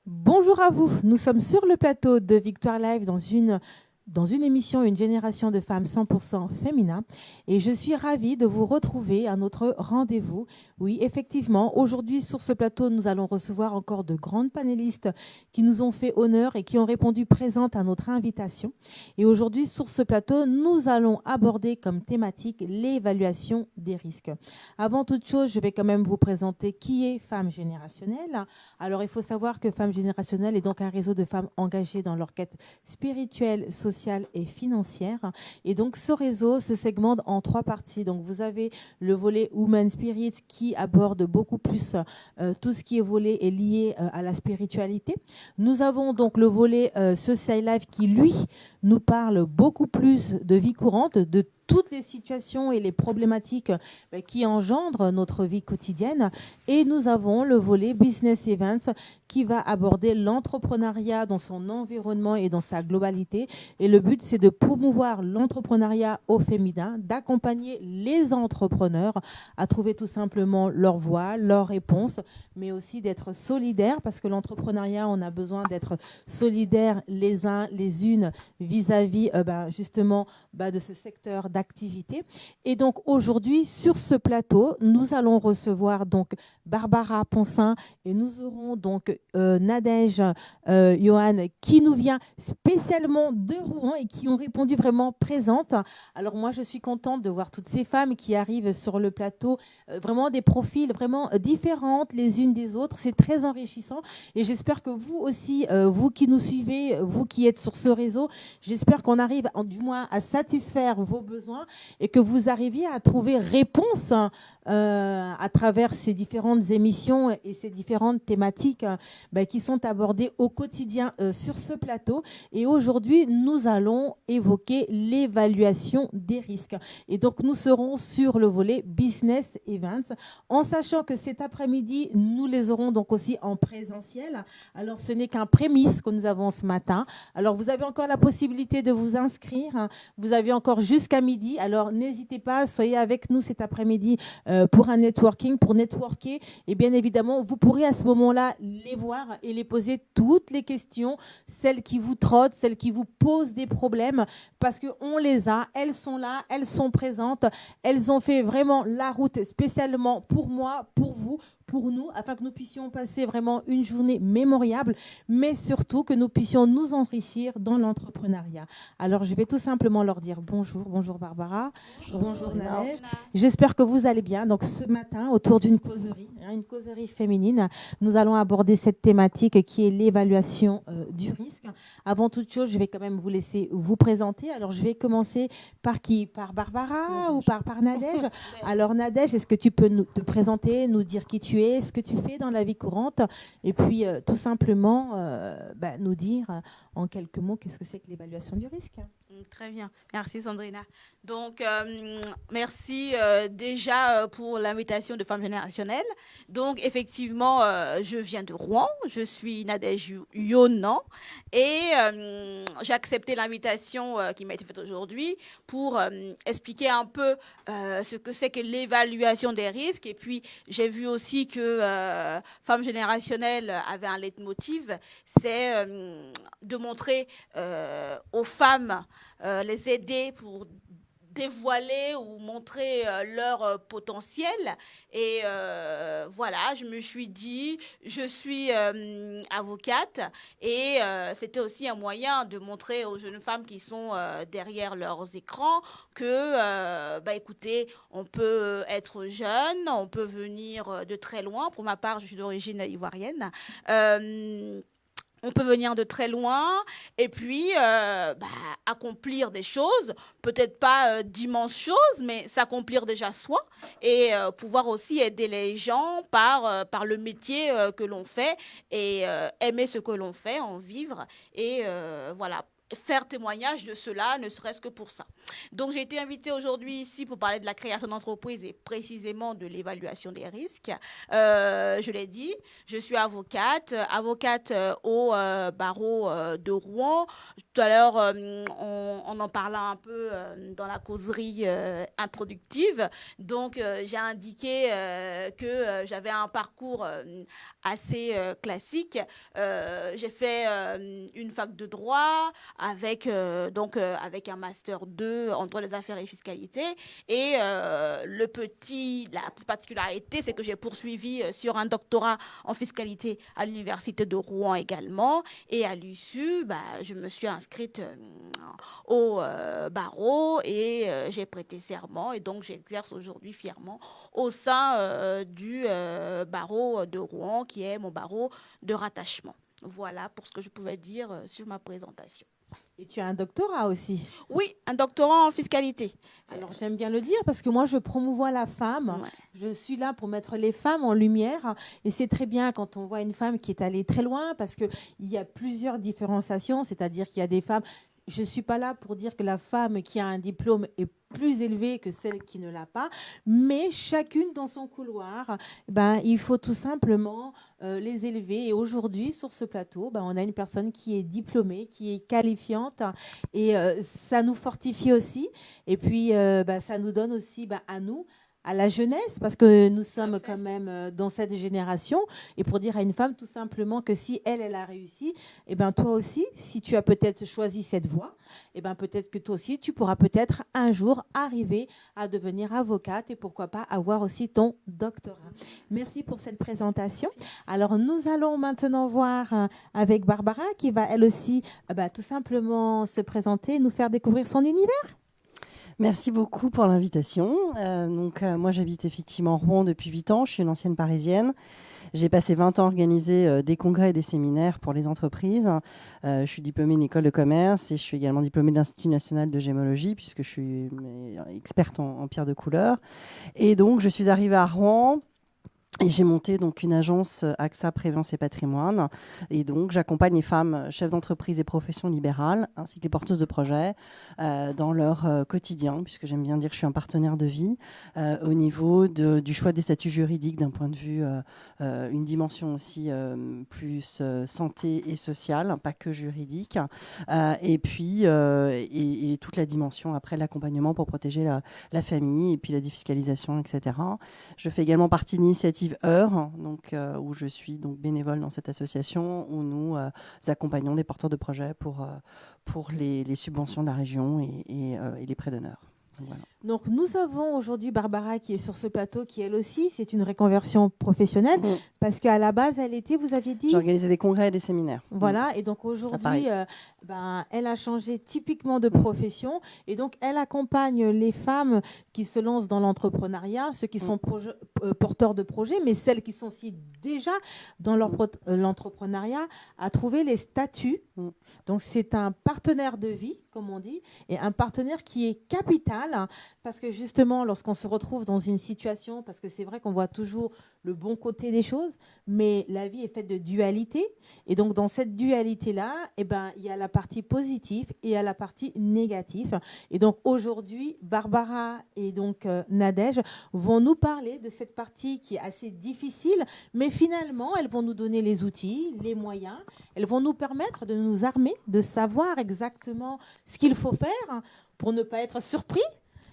Bonjour à vous, nous sommes sur le plateau de Victoire Live dans une émission Une génération de femmes 100% féminin et je suis ravie de vous retrouver à notre rendez-vous. Oui, effectivement, aujourd'hui sur ce plateau, nous allons recevoir encore de grandes panélistes qui nous ont fait honneur et qui ont répondu présentes à notre invitation. Et aujourd'hui sur ce plateau, nous allons aborder comme thématique l'évaluation des risques. Avant toute chose, je vais quand même vous présenter qui est Femmes Générationnelles. Alors, il faut savoir que Femmes Générationnelles est donc un réseau de femmes engagées dans leur quête spirituelle, sociale et financière. Et donc, ce réseau se segmente en 3 parties. Donc, vous avez le volet Women Spirit qui aborde beaucoup plus tout ce qui est volet est lié à la spiritualité. Nous avons donc le volet Social Life qui, lui, nous parle beaucoup plus de vie courante, de toutes les situations et les problématiques qui engendrent notre vie quotidienne. Et nous avons le volet Business Events qui va aborder l'entrepreneuriat dans son environnement et dans sa globalité. Et le but, c'est de promouvoir l'entrepreneuriat au féminin, d'accompagner les entrepreneurs à trouver tout simplement leur voie, leur réponse, mais aussi d'être solidaires parce que l'entrepreneuriat, on a besoin d'être solidaires les uns, les unes vis-à-vis justement de ce secteur d'activité. Et donc aujourd'hui, sur ce plateau, nous allons recevoir donc Barbara Poncin et nous aurons donc Nadège Johan qui nous vient spécialement de Rouen et qui ont répondu vraiment présentes. Alors moi, je suis contente de voir toutes ces femmes qui arrivent sur le plateau, vraiment des profils vraiment différentes les unes des autres. C'est très enrichissant et j'espère que vous aussi, vous qui nous suivez, vous qui êtes sur ce réseau, j'espère qu'on arrive du moins à satisfaire vos besoins et que vous arriviez à trouver réponse à travers ces différentes émissions et ces différentes thématiques qui sont abordées au quotidien sur ce plateau. Et aujourd'hui, nous allons évoquer l'évaluation des risques. Et donc, nous serons sur le volet Business Events, en sachant que cet après-midi, nous les aurons donc aussi en présentiel. Alors, ce n'est qu'un prémisse que nous avons ce matin. Alors, vous avez encore la possibilité de vous inscrire. Vous avez encore jusqu'à midi. Alors, n'hésitez pas, soyez avec nous cet après-midi pour un networking, pour networker. Et bien évidemment, vous pourrez à ce moment-là les voir et les poser toutes les questions, celles qui vous trottent, celles qui vous posent des problèmes, parce qu'on les a, elles sont là, elles sont présentes, elles ont fait vraiment la route spécialement pour moi, pour vous, pour nous, afin que nous puissions passer vraiment une journée mémorable, mais surtout que nous puissions nous enrichir dans l'entrepreneuriat. Alors, je vais tout simplement leur dire bonjour. Bonjour Barbara. Bonjour Nadège. J'espère que vous allez bien. Donc, ce matin, autour d'une causerie, une causerie féminine, nous allons aborder cette thématique qui est l'évaluation du risque. Avant toute chose, je vais quand même vous laisser vous présenter. Alors, je vais commencer par qui? Par Barbara ou par Nadège? Alors, Nadège, est-ce que tu peux te présenter, nous dire qui tu es, ce que tu fais dans la vie courante et puis tout simplement nous dire en quelques mots qu'est-ce que c'est que l'évaluation du risque? Très bien, merci Sandrina. Donc, merci déjà pour l'invitation de Femmes Générationnelles. Donc, effectivement, je viens de Rouen, je suis Nadège Yonan et j'ai accepté l'invitation qui m'a été faite aujourd'hui pour expliquer un peu ce que c'est que l'évaluation des risques. Et puis, j'ai vu aussi que Femmes Générationnelles avait un leitmotiv, c'est de montrer aux femmes, les aider pour dévoiler ou montrer leur potentiel. Et voilà, je me suis dit, je suis avocate et c'était aussi un moyen de montrer aux jeunes femmes qui sont derrière leurs écrans que, écoutez, on peut être jeune, on peut venir de très loin. Pour ma part, je suis d'origine ivoirienne. On peut venir de très loin et puis accomplir des choses, peut-être pas d'immenses choses, mais s'accomplir déjà soi et pouvoir aussi aider les gens par le métier que l'on fait et aimer ce que l'on fait, en vivre et voilà. faire témoignage de cela, ne serait-ce que pour ça. Donc, j'ai été invitée aujourd'hui ici pour parler de la création d'entreprise et précisément de l'évaluation des risques. Je l'ai dit, je suis avocate au barreau de Rouen. Tout à l'heure, on en parlait un peu dans la causerie introductive. Donc, j'ai indiqué que j'avais un parcours assez classique. J'ai fait une fac de droit avec un master 2 en droit des affaires et fiscalité. Et la petite particularité, c'est que j'ai poursuivi sur un doctorat en fiscalité à l'université de Rouen également. Et à l'issue, je me suis inscrite au barreau et j'ai prêté serment. Et donc, j'exerce aujourd'hui fièrement au sein du barreau de Rouen, qui est mon barreau de rattachement. Voilà pour ce que je pouvais dire sur ma présentation. Et tu as un doctorat aussi? Oui, un doctorat en fiscalité. Alors, j'aime bien le dire parce que moi, je promouvois la femme. Ouais. Je suis là pour mettre les femmes en lumière. Et c'est très bien quand on voit une femme qui est allée très loin parce qu'il y a plusieurs différenciations. C'est-à-dire qu'il y a des femmes... Je ne suis pas là pour dire que la femme qui a un diplôme est plus élevée que celle qui ne l'a pas, mais chacune dans son couloir, il faut tout simplement les élever. Et aujourd'hui, sur ce plateau, on a une personne qui est diplômée, qui est qualifiante, et ça nous fortifie aussi. Et puis, ça nous donne aussi à nous, à la jeunesse, parce que nous sommes quand même dans cette génération, et pour dire à une femme tout simplement que si elle a réussi, toi aussi, si tu as peut-être choisi cette voie, peut-être que toi aussi, tu pourras peut-être un jour arriver à devenir avocate et pourquoi pas avoir aussi ton doctorat. Merci pour cette présentation. Alors, nous allons maintenant voir avec Barbara qui va elle aussi tout simplement se présenter, nous faire découvrir son univers. Merci beaucoup pour l'invitation. Moi, j'habite effectivement Rouen depuis 8 ans. Je suis une ancienne parisienne. J'ai passé 20 ans à organiser des congrès et des séminaires pour les entreprises. Je suis diplômée d'une école de commerce et je suis également diplômée de l'Institut national de gémologie puisque je suis experte en pierre de couleur. Et donc, je suis arrivée à Rouen. Et j'ai monté donc une agence AXA Prévence et Patrimoine. Et donc, j'accompagne les femmes chefs d'entreprise et professions libérales, ainsi que les porteuses de projets, dans leur quotidien, puisque j'aime bien dire que je suis un partenaire de vie, au niveau du choix des statuts juridiques d'un point de vue, une dimension aussi plus santé et sociale, pas que juridique. Et puis, et toute la dimension après l'accompagnement pour protéger la famille et puis la défiscalisation, etc. Je fais également partie d'initiative Heure, où je suis donc bénévole dans cette association, où nous accompagnons des porteurs de projets pour les subventions de la région et les prêts d'honneur. Voilà. Donc, nous avons aujourd'hui Barbara qui est sur ce plateau, qui elle aussi, c'est une reconversion professionnelle, parce qu'à la base, elle était, vous aviez dit... J'organisais des congrès et des séminaires. Voilà, et donc aujourd'hui, elle a changé typiquement de profession, et donc elle accompagne les femmes qui se lancent dans l'entrepreneuriat, ceux qui sont porteurs de projets, mais celles qui sont aussi déjà dans l'entrepreneuriat, à trouver les statuts. Donc, c'est un partenaire de vie, comme on dit, et un partenaire qui est capital, parce que justement, lorsqu'on se retrouve dans une situation, parce que c'est vrai qu'on voit toujours le bon côté des choses, mais la vie est faite de dualité. Et donc, dans cette dualité-là, il y a la partie positive et il y a la partie négative. Et donc, aujourd'hui, Barbara et donc Nadège vont nous parler de cette partie qui est assez difficile, mais finalement, elles vont nous donner les outils, les moyens. Elles vont nous permettre de nous armer, de savoir exactement ce qu'il faut faire pour ne pas être surpris.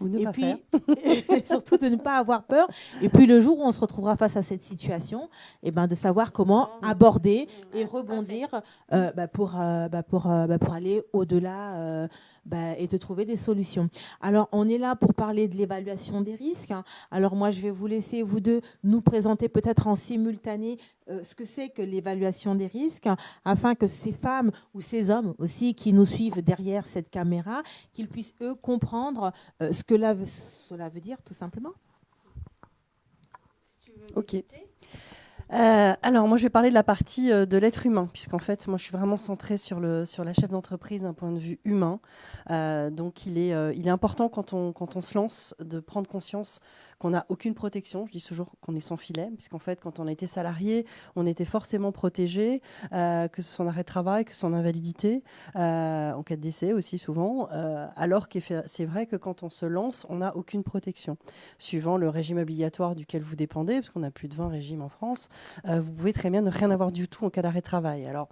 Et surtout de ne pas avoir peur. Et puis le jour où on se retrouvera face à cette situation, de savoir comment aborder et rebondir pour aller au-delà et de trouver des solutions. Alors, on est là pour parler de l'évaluation des risques. Alors, moi, je vais vous laisser, vous deux, nous présenter peut-être en simultané ce que c'est que l'évaluation des risques, afin que ces femmes ou ces hommes aussi qui nous suivent derrière cette caméra, qu'ils puissent, eux, comprendre ce que cela veut dire, tout simplement. Ok. Alors, moi, je vais parler de la partie de l'être humain, puisqu'en fait, moi, je suis vraiment centrée sur la chef d'entreprise d'un point de vue humain. Donc, il est important quand on se lance de prendre conscience qu'on n'a aucune protection. Je dis toujours qu'on est sans filet, puisqu'en fait, quand on a été salarié, on était forcément protégé, que ce soit en arrêt de travail, que ce soit en invalidité, en cas de décès aussi souvent, alors que c'est vrai que quand on se lance, on n'a aucune protection. Suivant le régime obligatoire duquel vous dépendez, parce qu'on a plus de 20 régimes en France, vous pouvez très bien ne rien avoir du tout en cas d'arrêt de travail. Alors,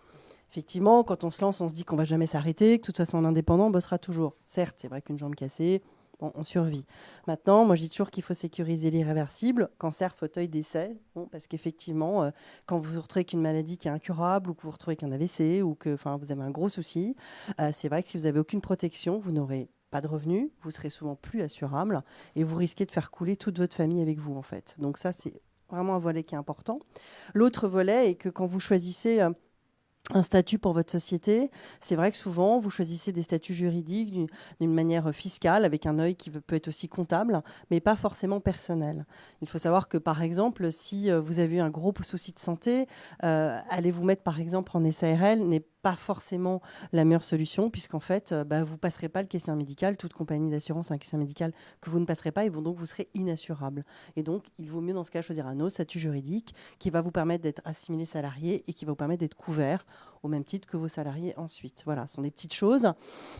effectivement, quand on se lance, on se dit qu'on ne va jamais s'arrêter, que de toute façon, en indépendant, on bossera toujours. Certes, c'est vrai qu'une jambe cassée, bon, on survit. Maintenant, moi, je dis toujours qu'il faut sécuriser l'irréversible, cancer, fauteuil, décès, bon, parce qu'effectivement, quand vous vous retrouvez avec une maladie qui est incurable, ou que vous vous retrouvez avec un AVC, ou que vous avez un gros souci, c'est vrai que si vous n'avez aucune protection, vous n'aurez pas de revenus, vous serez souvent plus assurable, et vous risquez de faire couler toute votre famille avec vous, en fait. Donc ça, c'est vraiment un volet qui est important. L'autre volet est que quand vous choisissez un statut pour votre société, c'est vrai que souvent, vous choisissez des statuts juridiques d'une manière fiscale, avec un œil qui peut être aussi comptable, mais pas forcément personnel. Il faut savoir que, par exemple, si vous avez eu un gros souci de santé, allez vous mettre, par exemple, en SARL n'est pas forcément la meilleure solution, puisqu'en fait, vous ne passerez pas le questionnaire médical. Toute compagnie d'assurance a un questionnaire médical que vous ne passerez pas, et donc vous serez inassurable. Et donc, il vaut mieux dans ce cas choisir un autre statut juridique qui va vous permettre d'être assimilé salarié et qui va vous permettre d'être couvert au même titre que vos salariés ensuite. Voilà, ce sont des petites choses.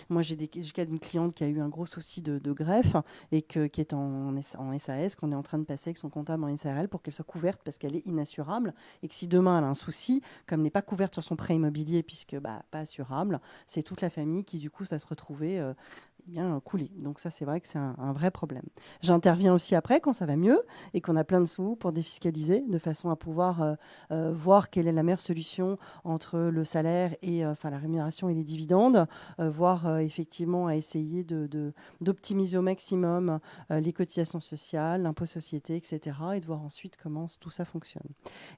Moi, j'ai le cas d'une cliente qui a eu un gros souci de greffe et qui est en SAS, qu'on est en train de passer avec son comptable en SARL pour qu'elle soit couverte parce qu'elle est inassurable et que si demain elle a un souci, comme elle n'est pas couverte sur son prêt immobilier puisque pas assurable, c'est toute la famille qui du coup va se retrouver couler. Donc ça, c'est vrai que c'est un vrai problème. J'interviens aussi après quand ça va mieux et qu'on a plein de sous pour défiscaliser de façon à pouvoir voir quelle est la meilleure solution entre le salaire et la rémunération et les dividendes, voire effectivement à essayer d'optimiser au maximum les cotisations sociales, l'impôt société, etc. et de voir ensuite comment tout ça fonctionne.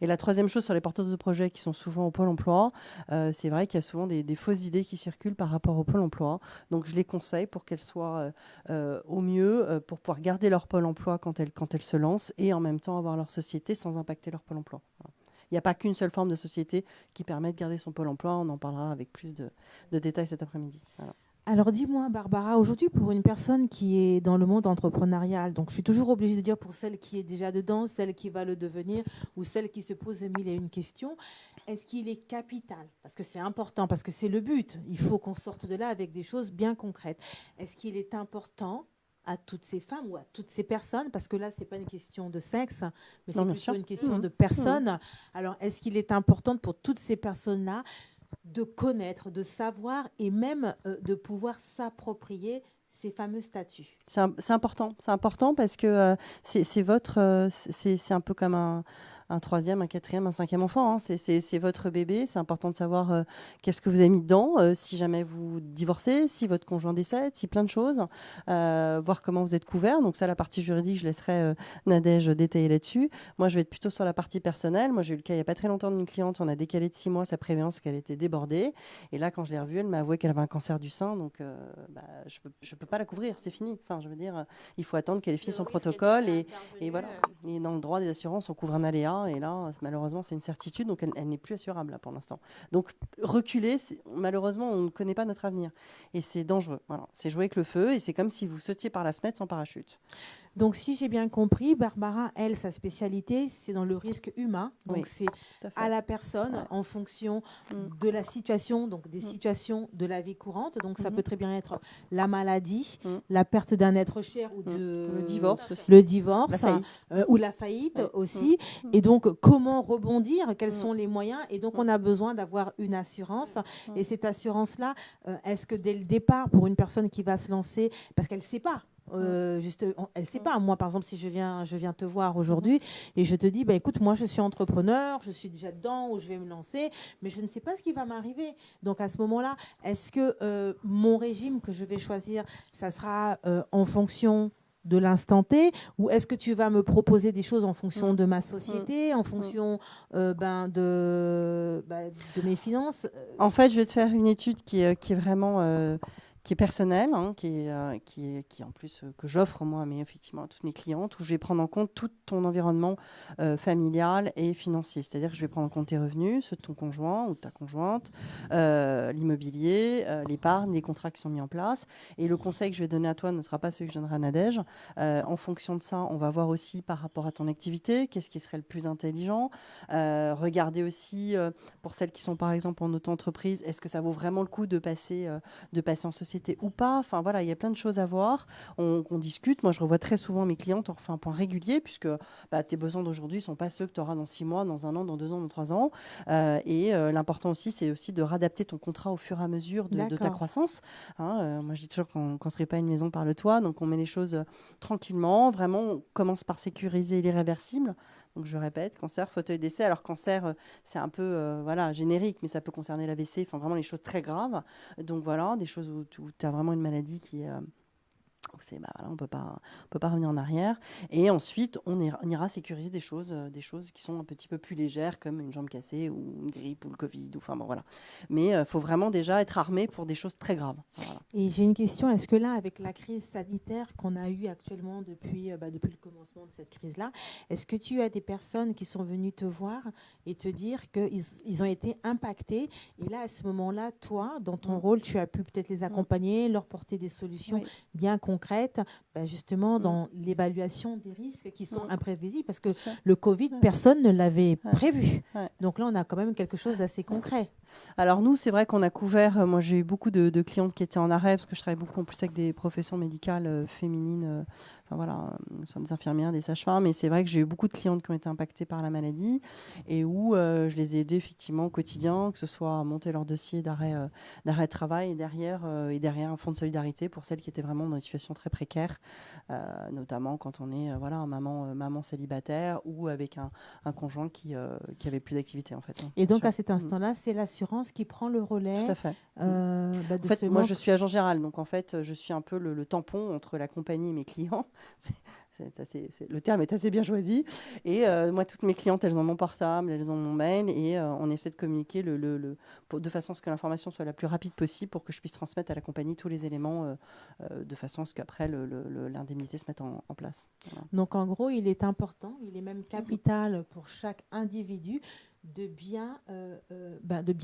Et la troisième chose sur les porteurs de projets qui sont souvent au Pôle emploi, c'est vrai qu'il y a souvent des fausses idées qui circulent par rapport au Pôle emploi. Donc je les conseille pour qu'elles soient au mieux, pour pouvoir garder leur Pôle emploi quand elles se lancent et en même temps avoir leur société sans impacter leur Pôle emploi. Voilà. Il n'y a pas qu'une seule forme de société qui permet de garder son Pôle emploi. On en parlera avec plus de détails cet après-midi. Voilà. Alors dis-moi, Barbara, aujourd'hui, pour une personne qui est dans le monde entrepreneurial, donc je suis toujours obligée de dire pour celle qui est déjà dedans, celle qui va le devenir ou celle qui se pose 1001 questions, est-ce qu'il est capital? Parce que c'est important, parce que c'est le but. Il faut qu'on sorte de là avec des choses bien concrètes. Est-ce qu'il est important à toutes ces femmes ou à toutes ces personnes, parce que là, ce n'est pas une question de sexe, mais c'est plutôt une question de personnes. Alors, est-ce qu'il est important pour toutes ces personnes-là de connaître, de savoir et même de pouvoir s'approprier ces fameux statuts? C'est important parce que c'est votre, c'est un peu comme un troisième, un quatrième, un cinquième enfant. Hein. C'est votre bébé. C'est important de savoir qu'est-ce que vous avez mis dedans, si jamais vous divorcez, si votre conjoint décède, si plein de choses, voir comment vous êtes couvert. Donc ça, la partie juridique, je laisserai Nadège détailler là-dessus. Moi, je vais être plutôt sur la partie personnelle. Moi, j'ai eu le cas il n'y a pas très longtemps d'une cliente. On a décalé de 6 mois sa prévoyance parce qu'elle était débordée. Et là, quand je l'ai revue, elle m'a avoué qu'elle avait un cancer du sein. Donc, je peux pas la couvrir. C'est fini. Enfin, je veux dire, il faut attendre qu'elle ait fini son protocole. Et voilà. Et dans le droit des assurances, on couvre un aléa. Et là, malheureusement, c'est une certitude, donc elle n'est plus assurable là, pour l'instant. Donc, reculer, malheureusement, on ne connaît pas notre avenir. Et c'est dangereux. Voilà. C'est jouer avec le feu, et c'est comme si vous sautiez par la fenêtre sans parachute. Donc, si j'ai bien compris, Barbara, elle, sa spécialité, c'est dans le risque humain. Donc, oui, c'est à la personne en fonction de la situation, donc des situations de la vie courante. Donc, ça peut très bien être la maladie, la perte d'un être cher ou le divorce aussi. Le divorce, la faillite. Ou la faillite aussi. Et donc, comment rebondir? Quels sont les moyens? Et donc, on a besoin d'avoir une assurance. Et cette assurance-là, est-ce que dès le départ, pour une personne qui va se lancer, parce qu'elle ne sait pas, elle ne sait pas. Moi, par exemple, si je viens te voir aujourd'hui et je te dis, écoute, moi, je suis entrepreneur, je suis déjà dedans ou je vais me lancer, mais je ne sais pas ce qui va m'arriver. Donc, à ce moment-là, est-ce que mon régime que je vais choisir, ça sera en fonction de l'instant T, ou est-ce que tu vas me proposer des choses en fonction de ma société, en fonction de mes finances? En fait, je vais te faire une étude qui est vraiment... qui est personnel, hein, qui en plus que j'offre moi effectivement à toutes mes clientes, où je vais prendre en compte tout ton environnement familial et financier. C'est-à-dire que je vais prendre en compte tes revenus, ceux de ton conjoint ou de ta conjointe, l'immobilier, l'épargne, les contrats qui sont mis en place. Et le conseil que je vais donner à toi ne sera pas celui que je donnerai à Nadège. En fonction de ça, on va voir aussi par rapport à ton activité, qu'est-ce qui serait le plus intelligent. Regarder aussi, pour celles qui sont par exemple en auto-entreprise, est-ce que ça vaut vraiment le coup de passer en société ou pas. Enfin voilà, il y a plein de choses à voir. On discute. Moi, je revois très souvent mes clientes. On refait un point régulier puisque tes besoins d'aujourd'hui ne sont pas ceux que tu auras dans 6 mois, dans 1 an, dans 2 ans, dans 3 ans. L'important aussi, c'est aussi de réadapter ton contrat au fur et à mesure de ta croissance. Hein, moi, je dis toujours qu'on ne construit pas une maison par le toit. Donc, on met les choses tranquillement. Vraiment, on commence par sécuriser l'irréversible. Donc, je répète, cancer, fauteuil d'essai. Alors, cancer, c'est un peu générique, mais ça peut concerner l'AVC, enfin vraiment les choses très graves. Donc, voilà, des choses où tu as vraiment une maladie qui est... on ne peut pas revenir en arrière. Et ensuite, on ira sécuriser des choses qui sont un petit peu plus légères, comme une jambe cassée ou une grippe ou le Covid. Voilà. Mais il faut vraiment déjà être armé pour des choses très graves. Voilà. Et j'ai une question. Est-ce que là, avec la crise sanitaire qu'on a eue actuellement depuis le commencement de cette crise-là, est-ce que tu as des personnes qui sont venues te voir et te dire qu'ils ont été impactés? Et là, à ce moment-là, toi, dans ton rôle, tu as pu peut-être les accompagner, leur porter des solutions bien concrètes, justement dans l'évaluation des risques qui sont imprévisibles, parce que le Covid, personne ne l'avait prévu. Donc là, on a quand même quelque chose d'assez concret. Alors nous, c'est vrai qu'on a couvert, moi j'ai eu beaucoup de clientes qui étaient en arrêt, parce que je travaille beaucoup en plus avec des professions médicales féminines, soit des infirmières, des sages-femmes, mais c'est vrai que j'ai eu beaucoup de clientes qui ont été impactées par la maladie, et où je les ai aidées effectivement au quotidien, que ce soit à monter leur dossier d'arrêt de travail, et derrière un fonds de solidarité pour celles qui étaient vraiment dans une situation très précaire, notamment quand on est maman célibataire ou avec un conjoint qui avait plus d'activité en fait. Et donc à cet instant-là, c'est l'assurance qui prend le relais. Tout à fait. En fait, moi, je suis agent général, donc en fait, je suis un peu le tampon entre la compagnie et mes clients. Le terme est assez bien choisi. Et moi, toutes mes clientes, elles ont mon portable, elles ont mon mail, et on essaie de communiquer de façon à ce que l'information soit la plus rapide possible pour que je puisse transmettre à la compagnie tous les éléments de façon à ce qu'après l'indemnité se mette en place. Voilà. Donc en gros, il est important, il est même capital pour chaque individu de bien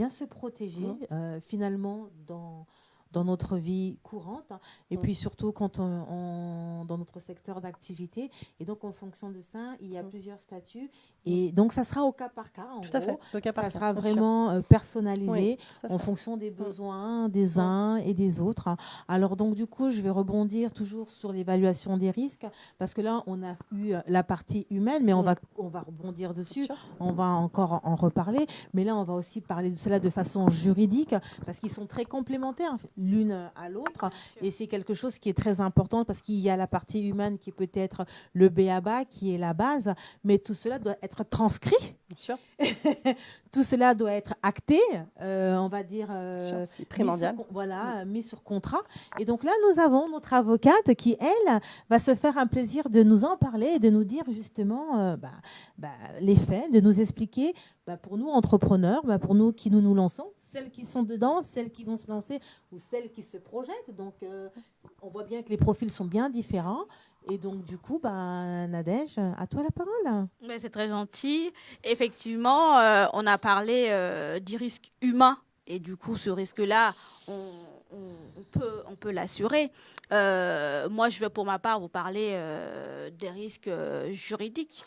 se protéger finalement dans notre vie courante, et puis surtout quand dans notre secteur d'activité. Et donc, en fonction de ça, il y a plusieurs statuts. Et donc, ça sera au cas par cas. Tout à fait. Ça sera vraiment personnalisé en fonction des besoins des uns et des autres. Alors, donc, du coup, je vais rebondir toujours sur l'évaluation des risques, parce que là, on a eu la partie humaine, mais on va rebondir dessus. On va encore en reparler. Mais là, on va aussi parler de cela de façon juridique, parce qu'ils sont très complémentaires l'une à l'autre, et c'est quelque chose qui est très important, parce qu'il y a la partie humaine qui peut être le b.a.-ba, qui est la base, mais tout cela doit être transcrit. Bien sûr. Tout cela doit être acté, on va dire. C'est primordial. Mis sur contrat. Et donc là, nous avons notre avocate qui, elle, va se faire un plaisir de nous en parler et de nous dire justement les faits, de nous expliquer, pour nous entrepreneurs, pour nous qui nous lançons, celles qui sont dedans, celles qui vont se lancer ou celles qui se projettent. Donc, on voit bien que les profils sont bien différents. Et donc, du coup, Nadège, à toi la parole. Mais c'est très gentil. Effectivement, on a parlé du risque humain. Et du coup, ce risque-là, on peut l'assurer. Moi, je vais pour ma part vous parler des risques juridiques,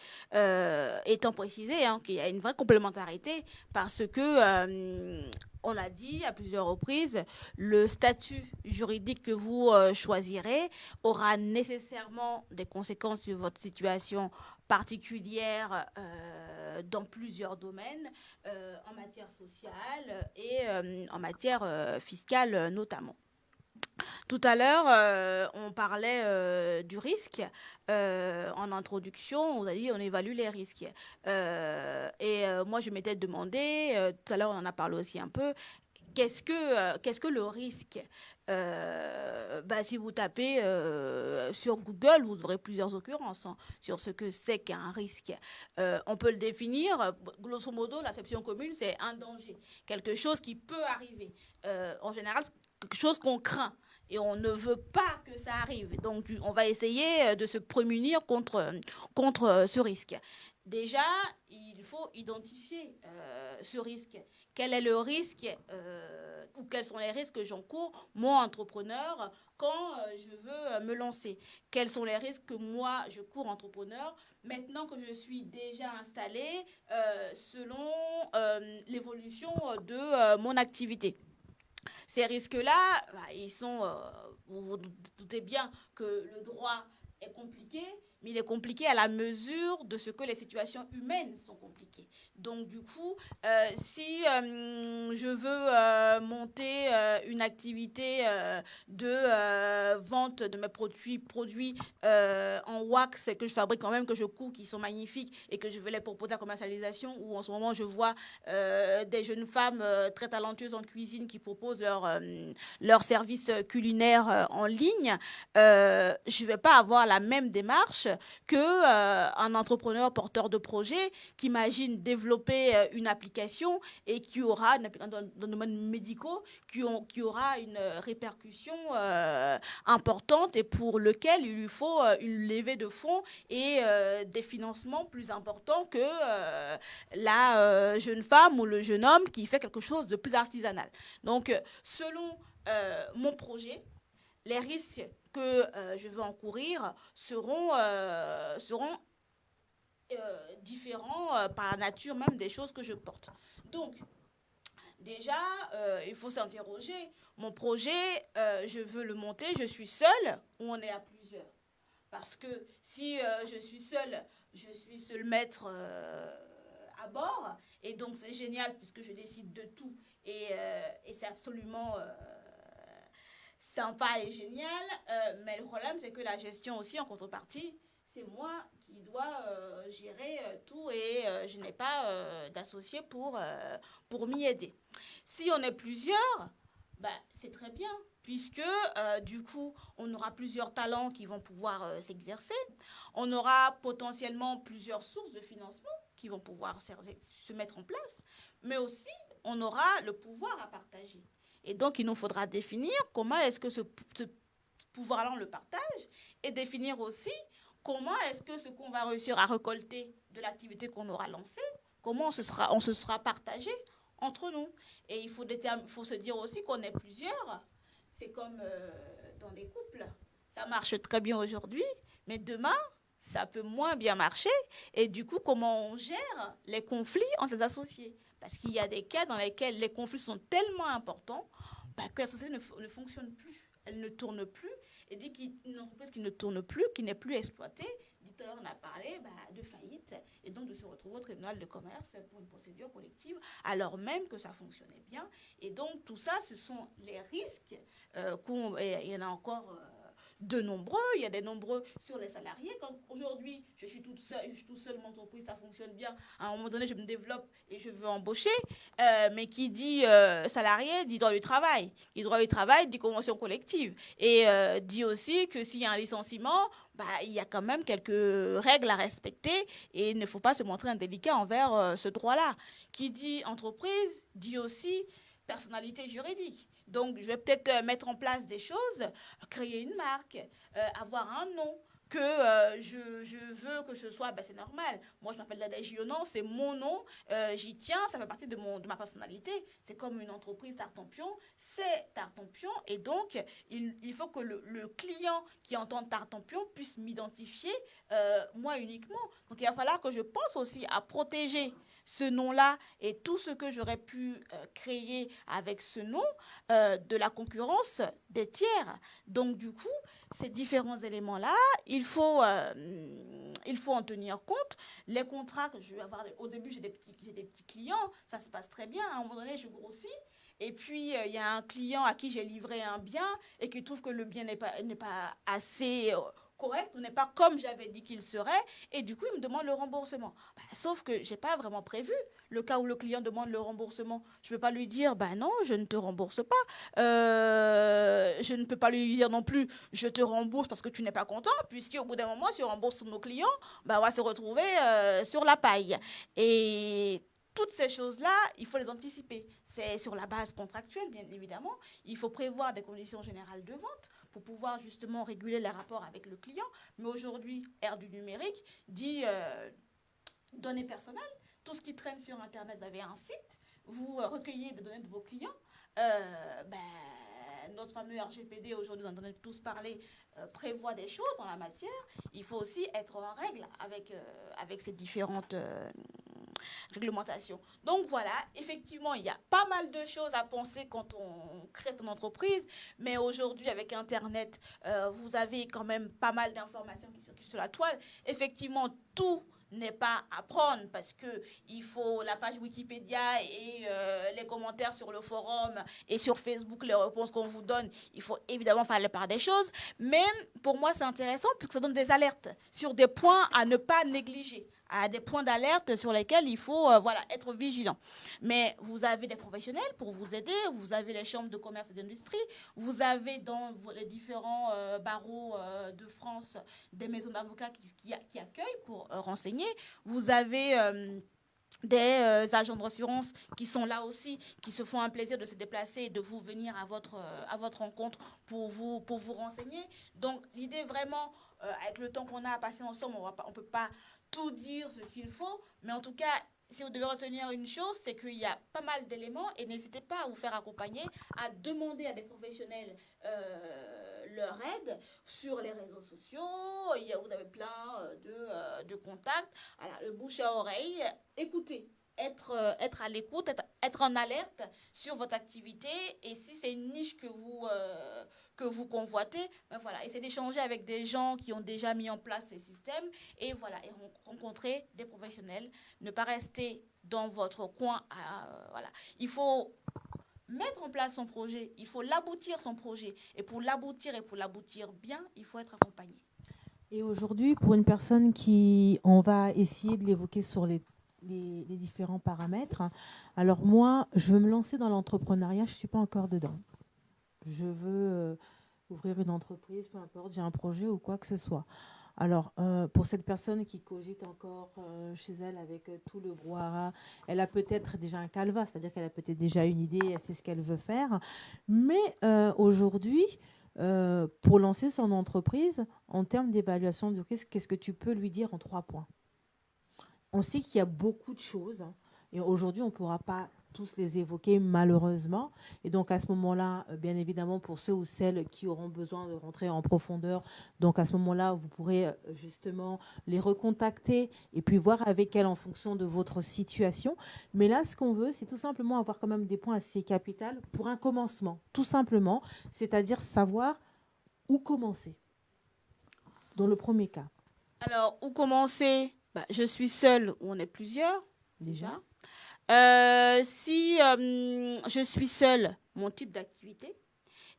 étant précisé qu'il y a une vraie complémentarité, parce que on l'a dit à plusieurs reprises, le statut juridique que vous choisirez aura nécessairement des conséquences sur votre situation particulière dans plusieurs domaines, en matière sociale et en matière fiscale notamment. Tout à l'heure, on parlait du risque. En introduction, on a dit on évalue les risques. Moi, je m'étais demandé, tout à l'heure, on en a parlé aussi un peu, qu'est-ce que le risque? Si vous tapez sur Google, vous aurez plusieurs occurrences sur ce que c'est qu'un risque. On peut le définir, grosso modo, l'acception commune, c'est un danger, quelque chose qui peut arriver. En général, quelque chose qu'on craint. et on ne veut pas que ça arrive. Donc, on va essayer de se prémunir contre ce risque. Déjà, il faut identifier ce risque. Quel est le risque ou quels sont les risques que j'encours, moi, entrepreneur, quand je veux me lancer? Quels sont les risques que moi, je cours, entrepreneur, maintenant que je suis déjà installée selon l'évolution de mon activité? Ces risques-là, ils sont, vous vous doutez bien que le droit est compliqué, mais il est compliqué à la mesure de ce que les situations humaines sont compliquées. Donc, du coup, si je veux monter une activité de vente de mes produits en wax que je fabrique quand même, que je couds, qui sont magnifiques et que je veux les proposer à commercialisation, ou en ce moment, je vois des jeunes femmes très talentueuses en cuisine qui proposent leur service culinaire en ligne, je ne vais pas avoir la même démarche qu'un entrepreneur porteur de projet qui imagine développer une application et qui aura, dans le domaine médical, qui aura une répercussion importante et pour lequel il lui faut une levée de fonds et des financements plus importants que la jeune femme ou le jeune homme qui fait quelque chose de plus artisanal. Donc, selon mon projet, les risques que je veux encourir seront différents par la nature même des choses que je porte. Donc, déjà, il faut s'interroger. Mon projet, je veux le monter, je suis seule ou on est à plusieurs? Parce que si je suis seul maître à bord, et donc c'est génial puisque je décide de tout, et c'est absolument sympa et génial, mais le problème c'est que la gestion aussi en contrepartie, c'est moi qui dois gérer tout et je n'ai pas d'associé pour m'y aider. Si on est plusieurs, c'est très bien, puisque du coup, on aura plusieurs talents qui vont pouvoir s'exercer. On aura potentiellement plusieurs sources de financement qui vont pouvoir se mettre en place, mais aussi, on aura le pouvoir à partager. Et donc, il nous faudra définir comment est-ce que ce pouvoir-là, on le partage, et définir aussi comment est-ce que ce qu'on va réussir à récolter de l'activité qu'on aura lancée, comment on se sera partagé entre nous. Et il faut se dire aussi qu'on est plusieurs. C'est comme dans des couples. Ça marche très bien aujourd'hui, mais demain, ça peut moins bien marcher. Et du coup, comment on gère les conflits entre les associés? Parce qu'il y a des cas dans lesquels les conflits sont tellement importants que la société ne fonctionne plus. Elle ne tourne plus. Et dès qu'une entreprise qui ne tourne plus, qui n'est plus exploitée, tout à l'heure on a parlé de faillite et donc de se retrouver au tribunal de commerce pour une procédure collective alors même que ça fonctionnait bien. Et donc tout ça, ce sont les risques il y en a encore de nombreux. Il y a des nombreux sur les salariés. Quand aujourd'hui je suis toute seule, mon entreprise, ça fonctionne bien. À un moment donné, je me développe et je veux embaucher. Mais qui dit salarié dit droit du travail. Qui dit droit du travail dit convention collective. Et dit aussi que s'il y a un licenciement, il y a quand même quelques règles à respecter et il ne faut pas se montrer indélicat envers ce droit-là. Qui dit entreprise dit aussi personnalité juridique. Donc, je vais peut-être mettre en place des choses, créer une marque, avoir un nom que je veux que ce soit, c'est normal. Moi, je m'appelle Nadège Yonan, c'est mon nom, j'y tiens, ça fait partie de ma personnalité. C'est comme une entreprise Tartampion, c'est Tartampion, et donc, il faut que le client qui entend Tartampion puisse m'identifier, moi uniquement. Donc, il va falloir que je pense aussi à protéger ce nom-là et tout ce que j'aurais pu créer avec ce nom de la concurrence des tiers. Donc, du coup, ces différents éléments-là, il faut en tenir compte. Les contrats que je vais avoir, au début, j'ai des petits clients, ça se passe très bien. À un moment donné, je grossis. Et puis, il y a un client à qui j'ai livré un bien et qui trouve que le bien n'est pas assez correct, ou n'est pas comme j'avais dit qu'il serait, et du coup, il me demande le remboursement. Sauf que je n'ai pas vraiment prévu le cas où le client demande le remboursement. Je ne peux pas lui dire, non, je ne te rembourse pas. Je ne peux pas lui dire non plus, je te rembourse parce que tu n'es pas content, puisqu'au bout d'un moment, si on rembourse nos clients, on va se retrouver sur la paille. Et toutes ces choses-là, il faut les anticiper. C'est sur la base contractuelle, bien évidemment. Il faut prévoir des conditions générales de vente pour pouvoir justement réguler les rapports avec le client. Mais aujourd'hui, ère du numérique dit données personnelles. Tout ce qui traîne sur Internet, vous avez un site, vous recueillez des données de vos clients. Notre fameux RGPD, aujourd'hui, dont on a tous parlé, prévoit des choses en la matière. Il faut aussi être en règle avec ces différentes réglementation. Donc voilà, effectivement, il y a pas mal de choses à penser quand on crée son entreprise, mais aujourd'hui, avec Internet, vous avez quand même pas mal d'informations qui circulent sur la toile. Effectivement, tout n'est pas à prendre parce que il faut la page Wikipédia et les commentaires sur le forum et sur Facebook, les réponses qu'on vous donne. Il faut évidemment faire la part des choses, mais pour moi, c'est intéressant puisque ça donne des alertes sur des points à ne pas négliger, à des points d'alerte sur lesquels il faut être vigilant. Mais vous avez des professionnels pour vous aider, vous avez les chambres de commerce et d'industrie, vous avez dans les différents barreaux de France des maisons d'avocats qui accueillent pour renseigner, vous avez des agents de rassurance qui sont là aussi, qui se font un plaisir de se déplacer et de vous venir à votre rencontre pour vous renseigner. Donc l'idée vraiment, avec le temps qu'on a à passer ensemble, on ne peut pas tout dire ce qu'il faut, mais en tout cas, si vous devez retenir une chose, c'est qu'il y a pas mal d'éléments et n'hésitez pas à vous faire accompagner, à demander à des professionnels leur aide sur les réseaux sociaux. Vous avez plein de contacts. Voilà, le bouche à oreille, écoutez. Être à l'écoute, être en alerte sur votre activité, et si c'est une niche que vous convoitez, ben voilà, essayez d'échanger avec des gens qui ont déjà mis en place ces systèmes et rencontrer des professionnels, ne pas rester dans votre coin. Il faut mettre en place son projet, il faut l'aboutir son projet, et pour l'aboutir bien, il faut être accompagné. Et aujourd'hui, pour une personne on va essayer de l'évoquer sur les différents paramètres. Alors moi, je veux me lancer dans l'entrepreneuriat, je ne suis pas encore dedans. Je veux ouvrir une entreprise, peu importe, j'ai un projet ou quoi que ce soit. Alors, pour cette personne qui cogite encore chez elle avec tout le brouhaha, elle a peut-être déjà un canevas, c'est-à-dire qu'elle a peut-être déjà une idée, elle sait ce qu'elle veut faire. Mais aujourd'hui, pour lancer son entreprise, en termes d'évaluation de risque, qu'est-ce que tu peux lui dire en 3 points ? On sait qu'il y a beaucoup de choses et aujourd'hui, on ne pourra pas tous les évoquer malheureusement. Et donc à ce moment-là, bien évidemment, pour ceux ou celles qui auront besoin de rentrer en profondeur, donc à ce moment-là, vous pourrez justement les recontacter et puis voir avec elles en fonction de votre situation. Mais là, ce qu'on veut, c'est tout simplement avoir quand même des points assez capitaux pour un commencement, tout simplement, c'est-à-dire savoir où commencer. Dans le premier cas. Alors, où commencer ? Je suis seule ou on est plusieurs, déjà. Si je suis seule, mon type d'activité,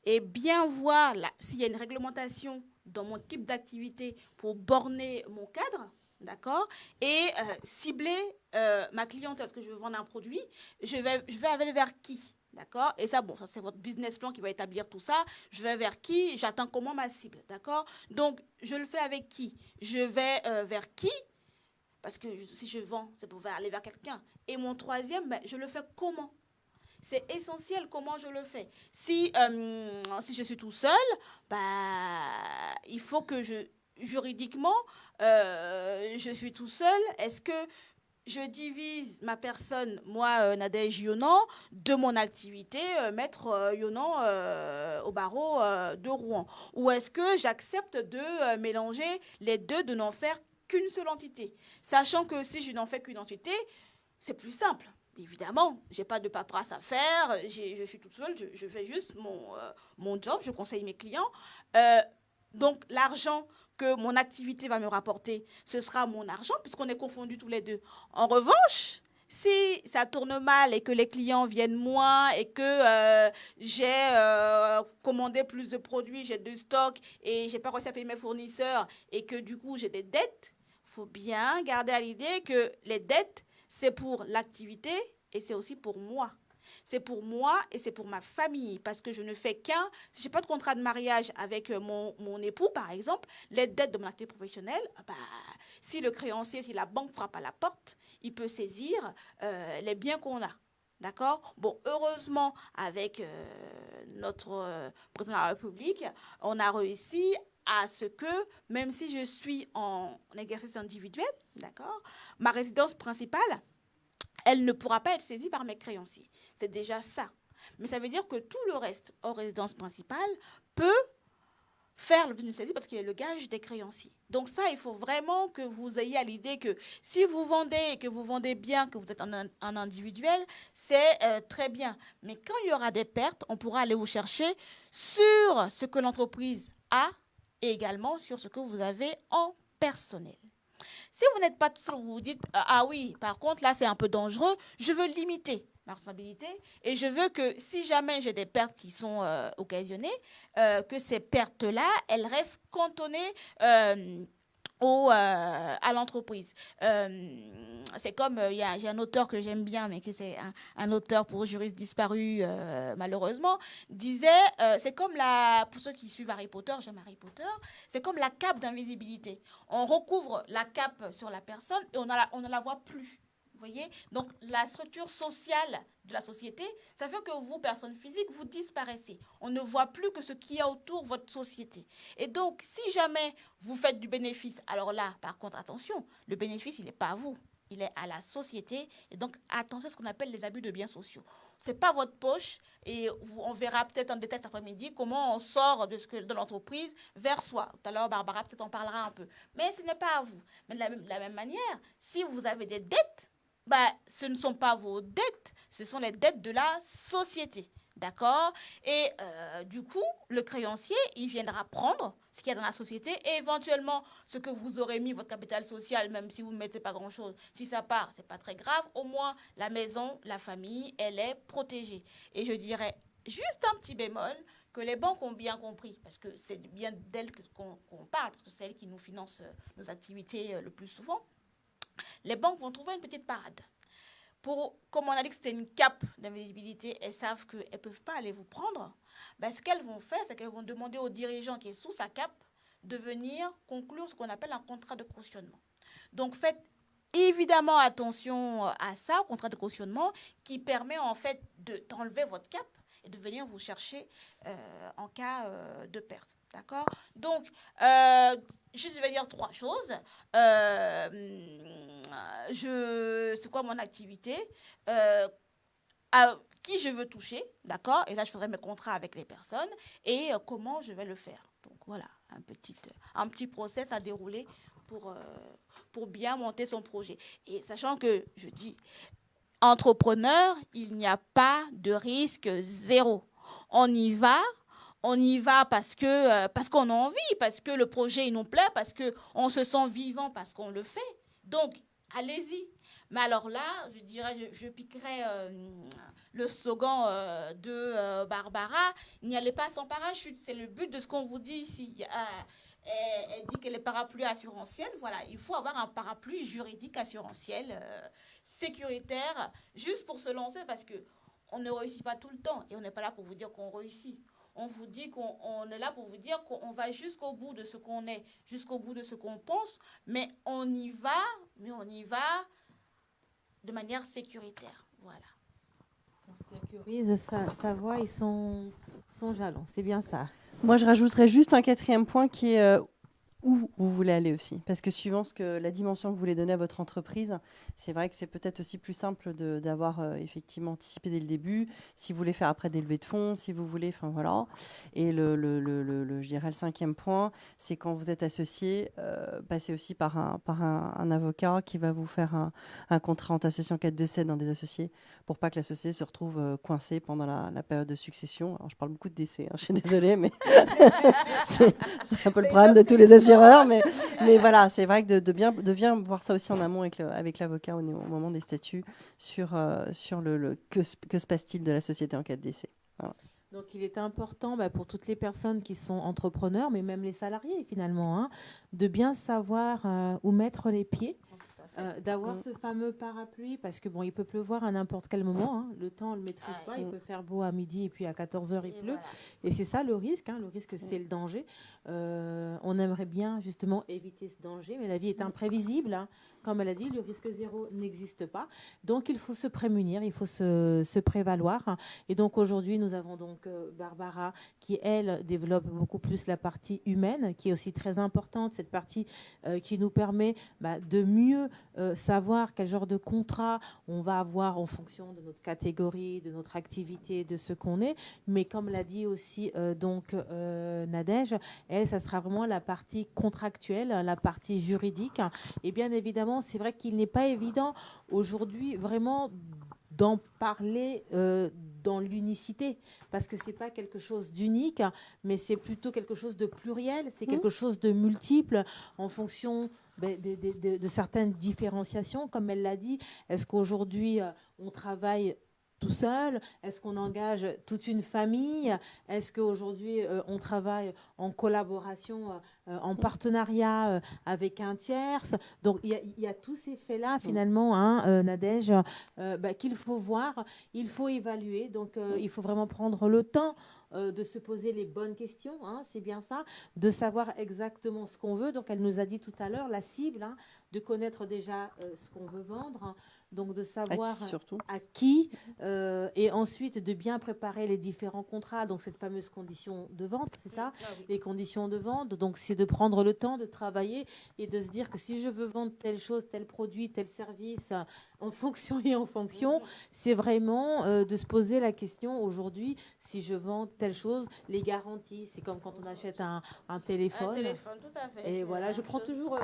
et bien voir s'il y a une réglementation dans mon type d'activité pour borner mon cadre, d'accord, et cibler ma clientèle, parce que je veux vendre un produit, je vais aller vers qui ? D'accord ? Et ça, ça c'est votre business plan qui va établir tout ça. Je vais vers qui ? J'atteins comment ma cible ? D'accord ? Donc, je le fais avec qui ? Je vais vers qui ? Parce que si je vends, c'est pour aller vers quelqu'un. Et mon troisième, je le fais comment ? C'est essentiel comment je le fais. Si je suis tout seul, il faut que juridiquement, je suis tout seul. Est-ce que je divise ma personne, moi, Nadège Yonan, de mon activité, maître Yonan au barreau de Rouen ? Ou est-ce que j'accepte de mélanger les deux, de n'en faire qu'une seule entité ? Sachant que si je n'en fais qu'une entité, c'est plus simple. Évidemment, je n'ai pas de paperasse à faire, je suis toute seule, je fais juste mon job, je conseille mes clients. Donc, l'argent que mon activité va me rapporter, ce sera mon argent, puisqu'on est confondus tous les deux. En revanche, si ça tourne mal et que les clients viennent moins et que j'ai commandé plus de produits, j'ai de stock et je n'ai pas réussi à payer mes fournisseurs et que du coup j'ai des dettes, il faut bien garder à l'idée que les dettes, c'est pour l'activité et c'est aussi pour moi. C'est pour moi et c'est pour ma famille, parce que je ne fais qu'un. Si je n'ai pas de contrat de mariage avec mon époux, par exemple, les dettes de mon activité professionnelle, si le créancier, si la banque frappe à la porte, il peut saisir les biens qu'on a. D'accord? Bon, heureusement, avec notre président de la République, on a réussi à ce que, même si je suis en exercice individuel, d'accord, ma résidence principale, elle ne pourra pas être saisie par mes créanciers. C'est déjà ça. Mais ça veut dire que tout le reste, hors résidence principale, peut faire l'objet d'une saisie parce qu'il est le gage des créanciers. Donc ça, il faut vraiment que vous ayez à l'idée que si vous vendez et que vous vendez bien, que vous êtes un individuel, c'est très bien. Mais quand il y aura des pertes, on pourra aller vous chercher sur ce que l'entreprise a et également sur ce que vous avez en personnel. Si vous n'êtes pas tout ça, vous vous dites « Ah oui, par contre, là, c'est un peu dangereux, je veux limiter ma responsabilité et je veux que si jamais j'ai des pertes qui sont occasionnées, que ces pertes-là, elles restent cantonnées à l'entreprise. C'est comme, j'ai un auteur que j'aime bien, mais c'est un auteur pour juristes disparus, malheureusement, disait, c'est comme pour ceux qui suivent Harry Potter, j'aime Harry Potter, c'est comme la cape d'invisibilité. On recouvre la cape sur la personne et on ne la voit plus. Vous voyez? Donc, la structure sociale de la société, ça fait que vous, personnes physiques, vous disparaissez. On ne voit plus que ce qu'il y a autour de votre société. Et donc, si jamais vous faites du bénéfice, alors là, par contre, attention, le bénéfice, il n'est pas à vous. Il est à la société. Et donc, attention à ce qu'on appelle les abus de biens sociaux. Ce n'est pas votre poche. Et on verra peut-être en détail cet après-midi comment on sort de l'entreprise vers soi. Tout à l'heure, Barbara peut-être en parlera un peu. Mais ce n'est pas à vous. Mais de la même manière, si vous avez des dettes, ce ne sont pas vos dettes, ce sont les dettes de la société. D'accord? Et du coup, le créancier, il viendra prendre ce qu'il y a dans la société et éventuellement ce que vous aurez mis, votre capital social, même si vous ne mettez pas grand-chose. Si ça part, ce n'est pas très grave. Au moins, la maison, la famille, elle est protégée. Et je dirais juste un petit bémol que les banques ont bien compris, parce que c'est bien d'elles qu'on parle, parce que c'est elles qui nous financent nos activités le plus souvent. Les banques vont trouver une petite parade. Comme on a dit que c'était une cape d'invisibilité, elles savent qu'elles ne peuvent pas aller vous prendre. Ce qu'elles vont faire, c'est qu'elles vont demander au dirigeant qui est sous sa cape de venir conclure ce qu'on appelle un contrat de cautionnement. Donc, faites évidemment attention à ça, au contrat de cautionnement, qui permet en fait d'enlever votre cape et de venir vous chercher en cas de perte. D'accord? Donc, je vais dire 3 choses. C'est quoi mon activité? À qui je veux toucher, d'accord? Et là, je ferai mes contrats avec les personnes et comment je vais le faire. Donc, voilà, un petit process à dérouler pour bien monter son projet. Et sachant que, je dis, entrepreneur, il n'y a pas de risque zéro. On y va parce qu'on a envie, parce que le projet il nous plaît, parce qu'on se sent vivant, parce qu'on le fait. Donc, allez-y. Mais alors là, je dirais, je piquerais le slogan de Barbara, n'y allez pas sans parachute. C'est le but de ce qu'on vous dit ici. Elle dit que les parapluies assurantiels, voilà, il faut avoir un parapluie juridique assurantiel, sécuritaire, juste pour se lancer, parce qu'on ne réussit pas tout le temps. Et on n'est pas là pour vous dire qu'on réussit. On vous dit qu'on est là pour vous dire qu'on va jusqu'au bout de ce qu'on est, jusqu'au bout de ce qu'on pense, mais on y va de manière sécuritaire. Voilà. On sécurise sa voie et son jalon. C'est bien ça. Moi, je rajouterais juste un 4e point qui est où vous voulez aller aussi. Parce que suivant la dimension que vous voulez donner à votre entreprise, c'est vrai que c'est peut-être aussi plus simple d'avoir effectivement anticipé dès le début. Si vous voulez faire après des levées de fonds, si vous voulez, enfin voilà. Et je dirais le 5e point, c'est quand vous êtes associé, passez aussi par un avocat qui va vous faire un contrat entre associés en cas de décès d'un des associés, pour pas que l'associé se retrouve coincé pendant la période de succession. Alors, je parle beaucoup de décès, je suis désolée, mais c'est un peu le problème de tous les assureurs. Mais voilà, c'est vrai que de bien voir ça aussi en amont avec l'avocat au moment des statuts sur que se passe-t-il de la société en cas de décès. Voilà. Donc, il est important pour toutes les personnes qui sont entrepreneurs, mais même les salariés finalement, de bien savoir où mettre les pieds d'avoir ce fameux parapluie, parce que bon, il peut pleuvoir à n'importe quel moment, hein. Le temps, on le maîtrise pas. Il peut faire beau à midi et puis à 14 heures, il pleut. Voilà. Et c'est ça le risque, hein. Le risque, c'est le danger. On aimerait bien justement éviter ce danger, mais la vie est imprévisible, hein. Comme elle a dit, le risque zéro n'existe pas. Donc, il faut se prémunir, il faut se prévaloir, hein. Et donc, aujourd'hui, nous avons donc Barbara qui, elle, développe beaucoup plus la partie humaine, qui est aussi très importante, cette partie qui nous permet de mieux savoir quel genre de contrat on va avoir en fonction de notre catégorie, de notre activité, de ce qu'on est. Mais comme l'a dit aussi Nadège, elle, ça sera vraiment la partie contractuelle, la partie juridique. Et bien évidemment, c'est vrai qu'il n'est pas évident aujourd'hui vraiment d'en parler dans l'unicité, parce que c'est pas quelque chose d'unique, mais c'est plutôt quelque chose de pluriel, c'est quelque chose de multiple en fonction de certaines différenciations, comme elle l'a dit. Est-ce qu'aujourd'hui on travaille tout seul? Est-ce qu'on engage toute une famille? Est-ce qu'aujourd'hui on travaille en collaboration, en partenariat avec un tierce? Donc il y a tous ces faits-là finalement, hein, Nadège, qu'il faut voir, il faut évaluer. Donc il faut vraiment prendre le temps de se poser les bonnes questions, hein, c'est bien ça, de savoir exactement ce qu'on veut. Donc elle nous a dit tout à l'heure la cible, hein, de connaître déjà ce qu'on veut vendre, hein, donc de savoir à qui, et ensuite de bien préparer les différents contrats, donc cette fameuse condition de vente, c'est ça, les conditions de vente. Donc c'est de prendre le temps de travailler et de se dire que si je veux vendre telle chose, tel produit, tel service, en fonction et en fonction, c'est vraiment de se poser la question aujourd'hui, si je vends telle chose, les garanties, c'est comme quand on achète un téléphone. Un téléphone, tout à fait. Et voilà, je prends toujours,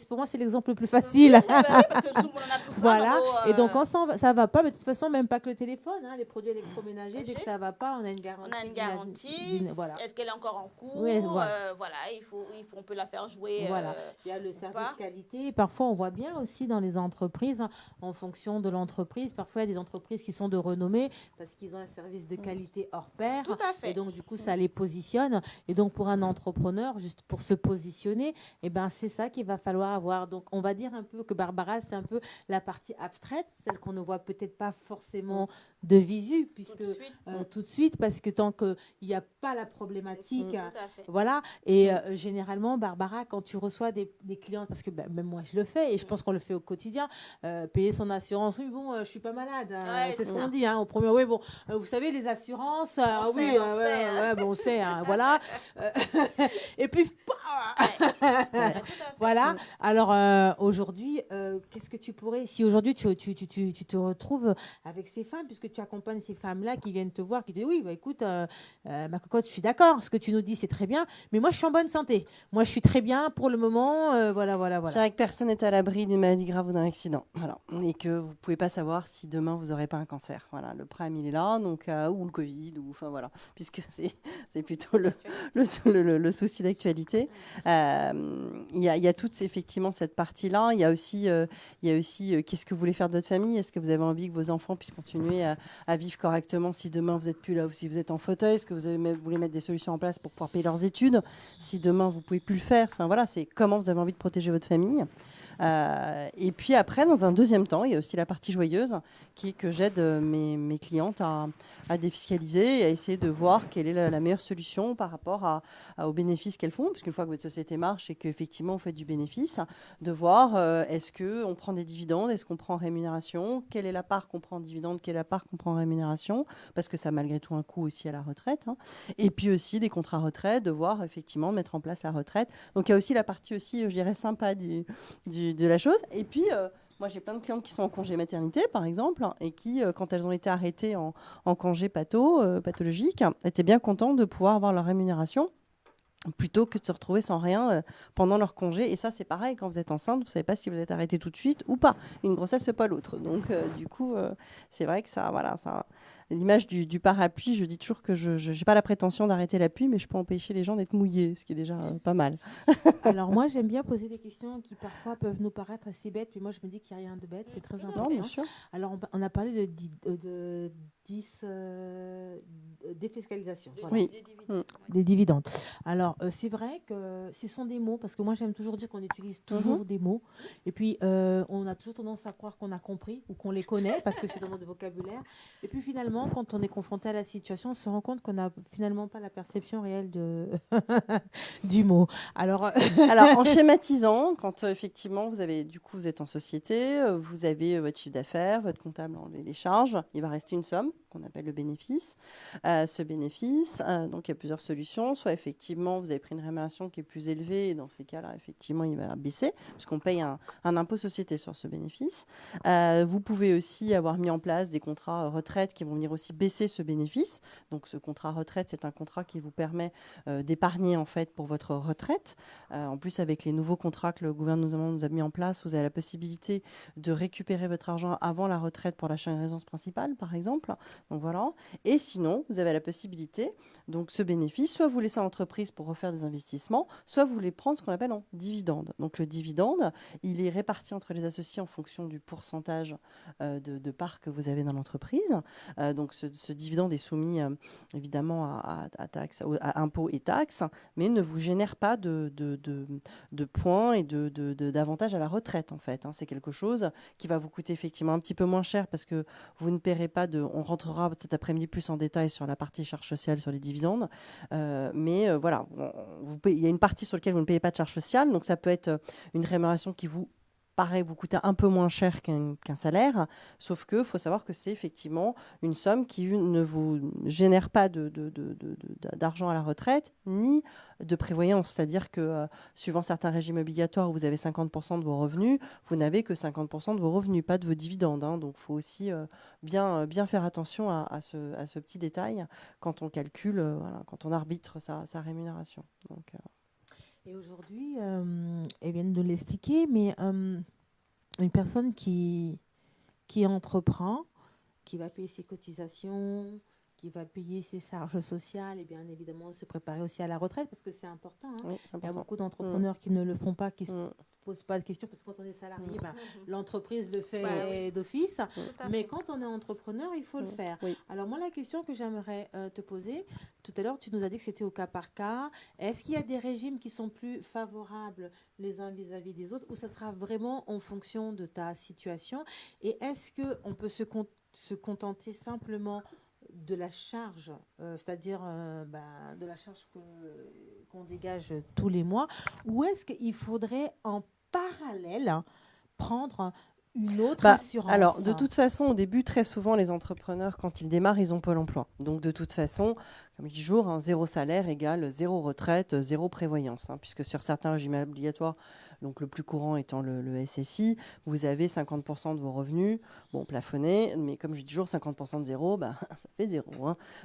pour moi c'est l'exemple le plus facile. Oui, parce que tout le monde en a tout ça. Voilà, et donc quand ça va pas, mais de toute façon même pas que le téléphone, hein, les produits électroménagers, dès que ça va pas, on a une garantie. On a une garantie. Voilà. Est-ce qu'elle est encore en cours? Oui, voilà, on peut la faire jouer. Voilà. Il y a le service qualité. Parfois, on voit bien aussi dans les entreprises, hein, en fonction de l'entreprise. Parfois, il y a des entreprises qui sont de renommée parce qu'ils ont un service de qualité hors pair. Tout à fait. Et donc, du coup, ça les positionne. Et donc, pour un entrepreneur, juste pour se positionner, c'est ça qu'il va falloir avoir. Donc, on va dire un peu que Barbara, c'est un peu la partie abstraite, celle qu'on ne voit peut-être pas forcément de visu, puisque tout de suite, parce que tant qu'il n'y a pas la problématique, voilà. Et généralement, Barbara, quand tu reçois des clients, parce que même moi je le fais et je pense qu'on le fait au quotidien, payer son assurance, oui bon, je suis pas malade, c'est ce qu'on dit, hein, au premier, oui bon, vous savez les assurances, on sait, hein, voilà. Et puis voilà. Alors aujourd'hui, qu'est-ce que tu pourrais, si aujourd'hui tu te retrouves avec ces femmes, puisque tu accompagnes ces femmes-là qui viennent te voir, qui te disent oui, écoute, ma cocotte, je suis d'accord, ce que tu nous dis c'est très bien, mais moi je suis en bonne santé, moi je suis très bien pour le moment, voilà. Je dirais que personne n'est à l'abri d'une maladie grave ou d'un accident, voilà, et que vous pouvez pas savoir si demain vous n'aurez pas un cancer, voilà, le prime il est là, donc ou le Covid, ou enfin voilà, puisque c'est plutôt le souci d'actualité. Il y a toute effectivement cette partie-là. Il y a aussi qu'est-ce que vous voulez faire de votre famille? Est-ce que vous avez envie que vos enfants puissent continuer à vivre correctement si demain vous n'êtes plus là ou si vous êtes en fauteuil? Est-ce que vous voulez mettre des solutions en place pour pouvoir payer leurs études si demain vous pouvez plus le faire? Enfin voilà, c'est comment vous avez envie de protéger votre famille. Et puis après, dans un deuxième temps, il y a aussi la partie joyeuse qui est que j'aide mes clientes à défiscaliser et à essayer de voir quelle est la meilleure solution par rapport aux bénéfices qu'elles font, parce qu'une fois que votre société marche et qu'effectivement vous faites du bénéfice, de voir est-ce qu'on prend des dividendes, est-ce qu'on prend en rémunération, quelle est la part qu'on prend en dividendes, quelle est la part qu'on prend en rémunération, parce que ça a malgré tout un coût aussi à la retraite, hein. Et puis aussi des contrats retraite, de voir effectivement mettre en place la retraite. Donc il y a aussi la partie aussi, je dirais, sympa de la chose. Et puis, moi, j'ai plein de clientes qui sont en congé maternité, par exemple, et qui, quand elles ont été arrêtées en congé pathologique, étaient bien contentes de pouvoir avoir leur rémunération plutôt que de se retrouver sans rien pendant leur congé. Et ça, c'est pareil, quand vous êtes enceinte, vous ne savez pas si vous êtes arrêté tout de suite ou pas. Une grossesse, c'est pas l'autre. Donc, du coup, c'est vrai que ça, voilà, ça, l'image du parapluie, je dis toujours que je n'ai pas la prétention d'arrêter la pluie, mais je peux empêcher les gens d'être mouillés, ce qui est déjà pas mal. Alors moi, j'aime bien poser des questions qui parfois peuvent nous paraître assez bêtes, puis moi je me dis qu'il n'y a rien de bête, c'est très Tout à important. Non, fait. bien sûr. Alors on a parlé de défiscalisation, voilà, Oui. Des dividendes, des dividendes. Alors c'est vrai que ce sont des mots, parce que moi j'aime toujours dire qu'on utilise toujours des mots, et puis on a toujours tendance à croire qu'on a compris ou qu'on les connaît, parce que c'est dans notre vocabulaire. Et puis finalement, quand on est confronté à la situation, on se rend compte qu'on n'a finalement pas la perception réelle du mot. Alors, Alors, en schématisant, quand effectivement vous êtes en société, vous avez votre chiffre d'affaires, votre comptable a enlevé les charges, il va rester une somme qu'on appelle le bénéfice. Ce bénéfice, donc il y a plusieurs solutions. Soit effectivement vous avez pris une rémunération qui est plus élevée, et dans ces cas-là, effectivement, il va baisser, puisqu'on paye un impôt société sur ce bénéfice. Vous pouvez aussi avoir mis en place des contrats retraite qui vont venir aussi baisser ce bénéfice. Donc ce contrat retraite, c'est un contrat qui vous permet d'épargner en fait pour votre retraite. En plus, avec les nouveaux contrats que le gouvernement nous a mis en place, vous avez la possibilité de récupérer votre argent avant la retraite pour l'achat d'une résidence principale, par exemple. Donc voilà. Et sinon, vous avez la possibilité, donc ce bénéfice, soit vous laissez à l'entreprise pour refaire des investissements, soit vous voulez prendre ce qu'on appelle en dividende. Donc le dividende, il est réparti entre les associés en fonction du pourcentage de parts que vous avez dans l'entreprise. Donc ce dividende est soumis évidemment à taxes, à impôts et taxes, mais ne vous génère pas de points et d'avantages à la retraite en fait. C'est quelque chose qui va vous coûter effectivement un petit peu moins cher parce que vous ne paierez pas on rentrera cet après-midi plus en détail sur la partie charges sociales sur les dividendes, mais voilà, il y a une partie sur laquelle vous ne payez pas de charges sociales, donc ça peut être une rémunération qui vous paraît vous coûter un peu moins cher qu'un salaire, sauf que faut savoir que c'est effectivement une somme qui ne vous génère pas d'argent à la retraite, ni de prévoyance. C'est-à-dire que suivant certains régimes obligatoires où vous avez 50% de vos revenus, vous n'avez que 50% de vos revenus, pas de vos dividendes. Donc il faut aussi bien faire attention à ce petit détail quand on calcule, quand on arbitre sa rémunération. Donc, et aujourd'hui, elle vient de l'expliquer, mais une personne qui entreprend, qui va payer ses cotisations, qui va payer ses charges sociales et bien évidemment se préparer aussi à la retraite parce que c'est important. oui, Il y a important. beaucoup d'entrepreneurs qui ne le font pas, qui ne se Mm. posent pas de questions parce que quand on est salarié, Mhm. l'entreprise le fait Bah oui. d'office. Tout à Mais fait. quand on est entrepreneur, il faut le faire. Oui. Alors moi, la question que j'aimerais te poser, tout à l'heure, tu nous as dit que c'était au cas par cas. Est-ce qu'il y a des régimes qui sont plus favorables les uns vis-à-vis des autres ou ça sera vraiment en fonction de ta situation? Et est-ce qu'on peut se contenter simplement de la charge, c'est-à-dire de la charge qu'on dégage tous les mois, ou est-ce qu'il faudrait en parallèle prendre une autre assurance? Alors, de toute façon, au début, très souvent, les entrepreneurs, quand ils démarrent, ils ont Pôle emploi. Donc, de toute façon, comme je dis toujours, zéro salaire égale zéro retraite, zéro prévoyance. Puisque sur certains régimes obligatoires, donc le plus courant étant le SSI, vous avez 50% de vos revenus, plafonnés, mais comme je dis toujours, 50% de zéro, ça fait zéro.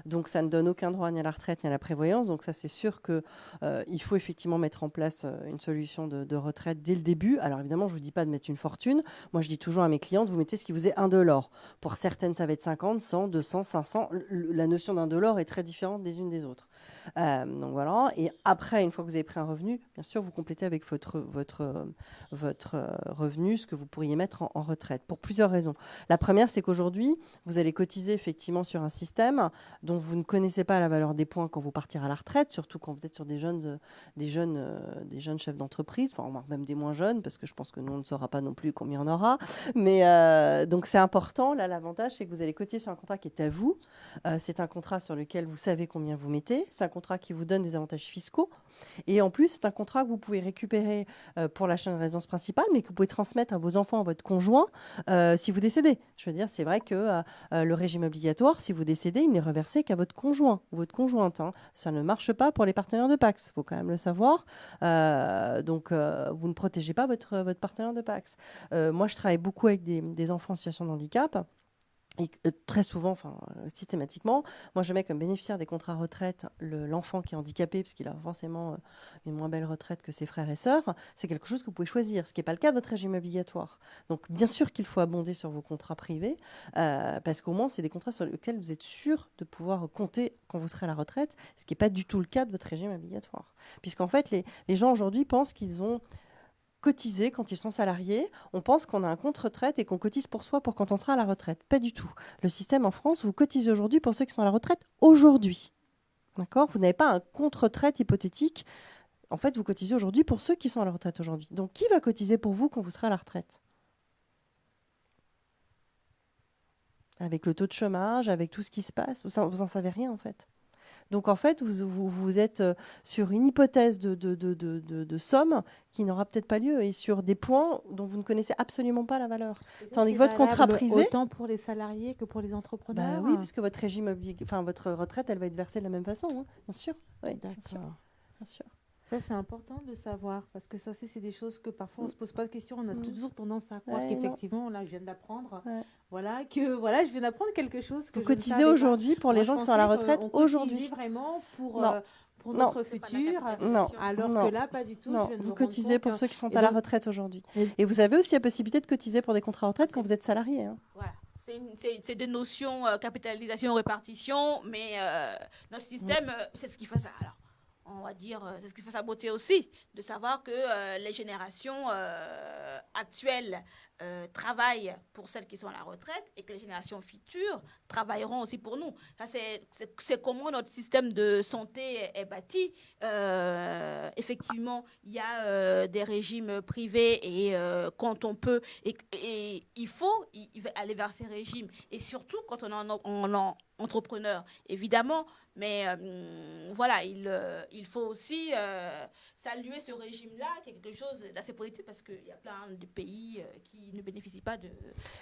Donc, ça ne donne aucun droit ni à la retraite ni à la prévoyance. Donc, ça, c'est sûr qu'il faut effectivement mettre en place une solution de retraite dès le début. Alors, évidemment, je ne vous dis pas de mettre une fortune. Moi, je dis toujours à mes clientes, vous mettez ce qui vous est $1. Pour certaines, ça va être 50, 100, 200, 500. La notion $1 est très différente des unes des autres. Donc voilà. Et après, une fois que vous avez pris un revenu, bien sûr, vous complétez avec votre revenu ce que vous pourriez mettre en retraite pour plusieurs raisons. La première, c'est qu'aujourd'hui, vous allez cotiser effectivement sur un système dont vous ne connaissez pas la valeur des points quand vous partirez à la retraite, surtout quand vous êtes sur des jeunes chefs d'entreprise, enfin même des moins jeunes, parce que je pense que nous, on ne saura pas non plus combien on aura. Mais donc c'est important. Là, l'avantage, c'est que vous allez cotiser sur un contrat qui est à vous. C'est un contrat sur lequel vous savez combien vous mettez. C'est un contrat qui vous donne des avantages fiscaux. Et en plus, c'est un contrat que vous pouvez récupérer pour l'achat d'une résidence principale, mais que vous pouvez transmettre à vos enfants, à votre conjoint, si vous décédez. Je veux dire, c'est vrai que le régime obligatoire, si vous décédez, il n'est reversé qu'à votre conjoint ou votre conjointe. Ça ne marche pas pour les partenaires de Pacs, il faut quand même le savoir. Donc, vous ne protégez pas votre partenaire de Pacs. Moi, je travaille beaucoup avec des enfants en situation de handicap. Et très souvent, systématiquement, moi je mets comme bénéficiaire des contrats retraite l'enfant qui est handicapé, parce qu'il a forcément une moins belle retraite que ses frères et sœurs. C'est quelque chose que vous pouvez choisir, ce qui n'est pas le cas de votre régime obligatoire. Donc bien sûr qu'il faut abonder sur vos contrats privés, parce qu'au moins c'est des contrats sur lesquels vous êtes sûr de pouvoir compter quand vous serez à la retraite, ce qui n'est pas du tout le cas de votre régime obligatoire. Puisqu'en fait, les gens aujourd'hui pensent qu'ils ont cotiser quand ils sont salariés. On pense qu'on a un compte retraite et qu'on cotise pour soi pour quand on sera à la retraite. Pas du tout. Le système en France, vous cotisez aujourd'hui pour ceux qui sont à la retraite aujourd'hui. D'accord ? Vous n'avez pas un compte retraite hypothétique. En fait, vous cotisez aujourd'hui pour ceux qui sont à la retraite aujourd'hui. Donc, qui va cotiser pour vous quand vous serez à la retraite ? Avec le taux de chômage, avec tout ce qui se passe, vous n'en savez rien en fait. Donc en fait, vous êtes sur une hypothèse de somme qui n'aura peut-être pas lieu et sur des points dont vous ne connaissez absolument pas la valeur. Tandis que votre contrat privé... Autant pour les salariés que pour les entrepreneurs. Oui, puisque votre votre retraite, elle va être versée de la même façon, hein, bien sûr. Oui, d'accord. Bien sûr. Ça, c'est important de savoir, parce que ça aussi, c'est des choses que parfois, on ne se pose pas de questions. On a toujours tendance à croire qu'effectivement, là, je viens d'apprendre, je viens d'apprendre quelque chose que vous cotisez aujourd'hui pour les gens qui sont à la retraite aujourd'hui. Vraiment pour notre futur, alors que là, pas du tout. Non, vous cotisez pour ceux qui sont à la retraite aujourd'hui. Et vous avez aussi la possibilité de cotiser pour des contrats retraite quand vous êtes salarié. Hein. Voilà. C'est des notions capitalisation, répartition, mais notre système, c'est ce qui fait ça. Alors, on va dire, c'est ce qui fait sa beauté aussi, de savoir que les générations actuelles travaillent pour celles qui sont à la retraite et que les générations futures travailleront aussi pour nous. Ça, c'est comment notre système de santé est bâti. Effectivement, il y a des régimes privés et quand on peut, et il faut aller vers ces régimes. Et surtout quand on est entrepreneur, évidemment. Mais voilà, il faut aussi saluer ce régime-là, quelque chose d'assez positif, parce qu'il y a plein de pays qui ne bénéficient pas de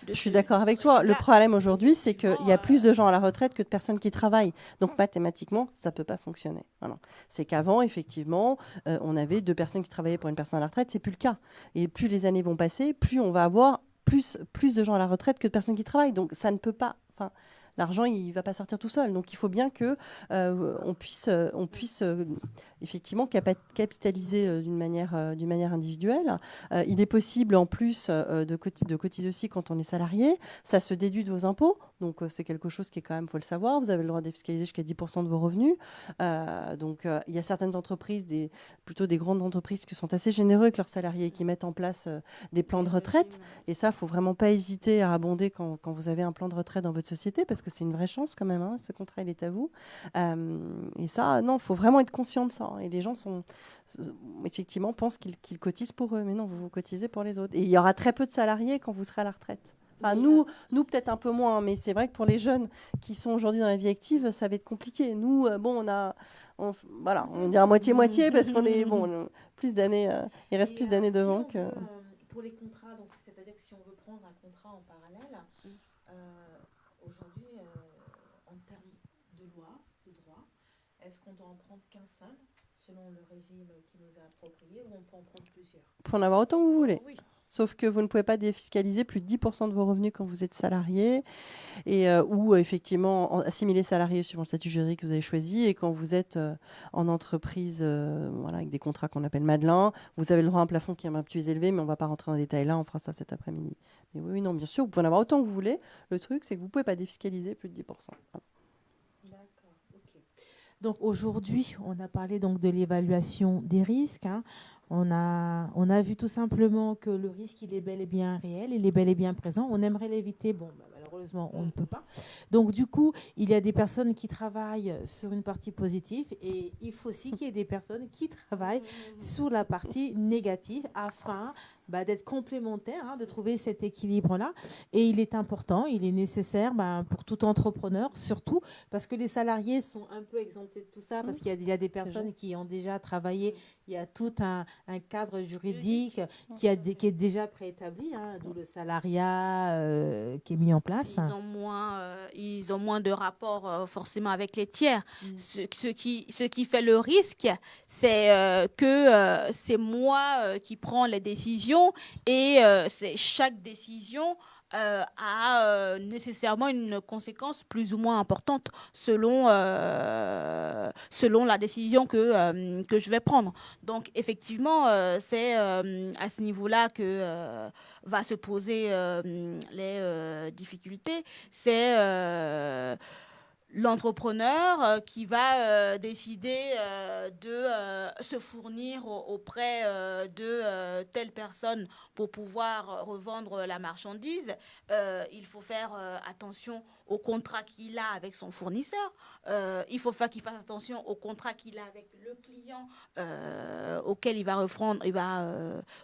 Je suis d'accord avec toi. Le problème aujourd'hui, c'est qu'il y a plus de gens à la retraite que de personnes qui travaillent. Donc mathématiquement, ça ne peut pas fonctionner. Voilà. C'est qu'avant, effectivement, on avait 2 personnes qui travaillaient pour une personne à la retraite. Ce n'est plus le cas. Et plus les années vont passer, plus on va avoir plus de gens à la retraite que de personnes qui travaillent. Donc ça ne peut pas... L'argent, il ne va pas sortir tout seul. Donc, il faut bien qu'on puisse effectivement capitaliser d'une manière individuelle. Il est possible, en plus, de cotiser aussi quand on est salarié. Ça se déduit de vos impôts. Donc, c'est quelque chose qui est quand même, il faut le savoir. Vous avez le droit de défiscaliser jusqu'à 10% de vos revenus. Il y a certaines entreprises, plutôt des grandes entreprises, qui sont assez généreux avec leurs salariés et qui mettent en place des plans de retraite. Et ça, il ne faut vraiment pas hésiter à abonder quand vous avez un plan de retraite dans votre société, parce que c'est une vraie chance quand même, hein, ce contrat, il est à vous. Et ça, non, il faut vraiment être conscient de ça. Hein. Et les gens effectivement pensent qu'ils cotisent pour eux, mais non, vous cotisez pour les autres. Et il y aura très peu de salariés quand vous serez à la retraite. Enfin, nous peut-être un peu moins, mais c'est vrai que pour les jeunes qui sont aujourd'hui dans la vie active, ça va être compliqué. Nous, on dit à moitié-moitié, parce qu'on est, plus d'années, il reste plus d'années devant que... Pour les contrats, donc c'est-à-dire que si on veut prendre un contrat en parallèle, aujourd'hui, en termes de loi, de droit, est-ce qu'on doit en prendre qu'un seul, selon le régime qui nous a approprié, ou on peut en prendre plusieurs ? Il faut en avoir autant que vous voulez. Oui. Sauf que vous ne pouvez pas défiscaliser plus de 10% de vos revenus quand vous êtes salarié, ou effectivement assimiler salarié suivant le statut juridique que vous avez choisi. Et quand vous êtes en entreprise avec des contrats qu'on appelle Madelin, vous avez le droit à un plafond qui est un peu plus élevé, mais on ne va pas rentrer en détail là, on fera ça cet après-midi. Mais oui, non, bien sûr, vous pouvez en avoir autant que vous voulez. Le truc, c'est que vous ne pouvez pas défiscaliser plus de 10%. Voilà. D'accord, ok. Donc aujourd'hui, on a parlé donc de l'évaluation des risques. Hein. On a vu tout simplement que le risque, il est bel et bien réel, il est bel et bien présent. On aimerait l'éviter, malheureusement, on ne peut pas. Donc, du coup, il y a des personnes qui travaillent sur une partie positive et il faut aussi qu'il y ait des personnes qui travaillent sur la partie négative afin d'être complémentaires, de trouver cet équilibre-là. Et il est important, il est nécessaire pour tout entrepreneur, surtout parce que les salariés sont un peu exemptés de tout ça, parce qu'il y a déjà des personnes qui ont déjà travaillé. Il y a tout un cadre juridique qui est déjà préétabli, d'où le salariat qui est mis en place. Ils ont moins de rapports forcément avec les tiers. Ce qui fait le risque, c'est que c'est moi qui prends les décisions et c'est chaque décision a nécessairement une conséquence plus ou moins importante selon la décision que je vais prendre. Donc, effectivement, c'est à ce niveau-là que va se poser les difficultés. C'est l'entrepreneur qui va décider de se fournir auprès de telle personne pour pouvoir revendre la marchandise. Il faut faire attention au contrat qu'il a avec son fournisseur. Il faut faire qu'il fasse attention au contrat qu'il a avec le client auquel il va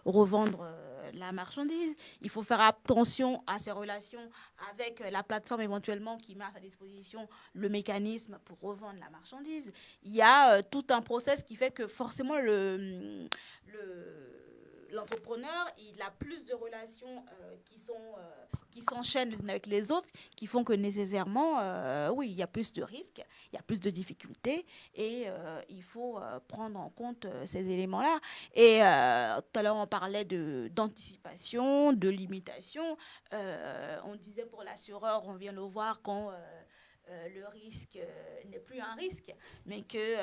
revendre la marchandise. Il faut faire attention à ses relations avec la plateforme éventuellement qui met à sa disposition le mécanisme pour revendre la marchandise. Il y a tout un process qui fait que forcément l'entrepreneur, il a plus de relations qui s'enchaînent les unes avec les autres, qui font que nécessairement, oui, il y a plus de risques, il y a plus de difficultés, et il faut prendre en compte ces éléments-là. Et tout à l'heure, on parlait d'anticipation, de limitation. On disait pour l'assureur, on vient le voir quand le risque n'est plus un risque, mais que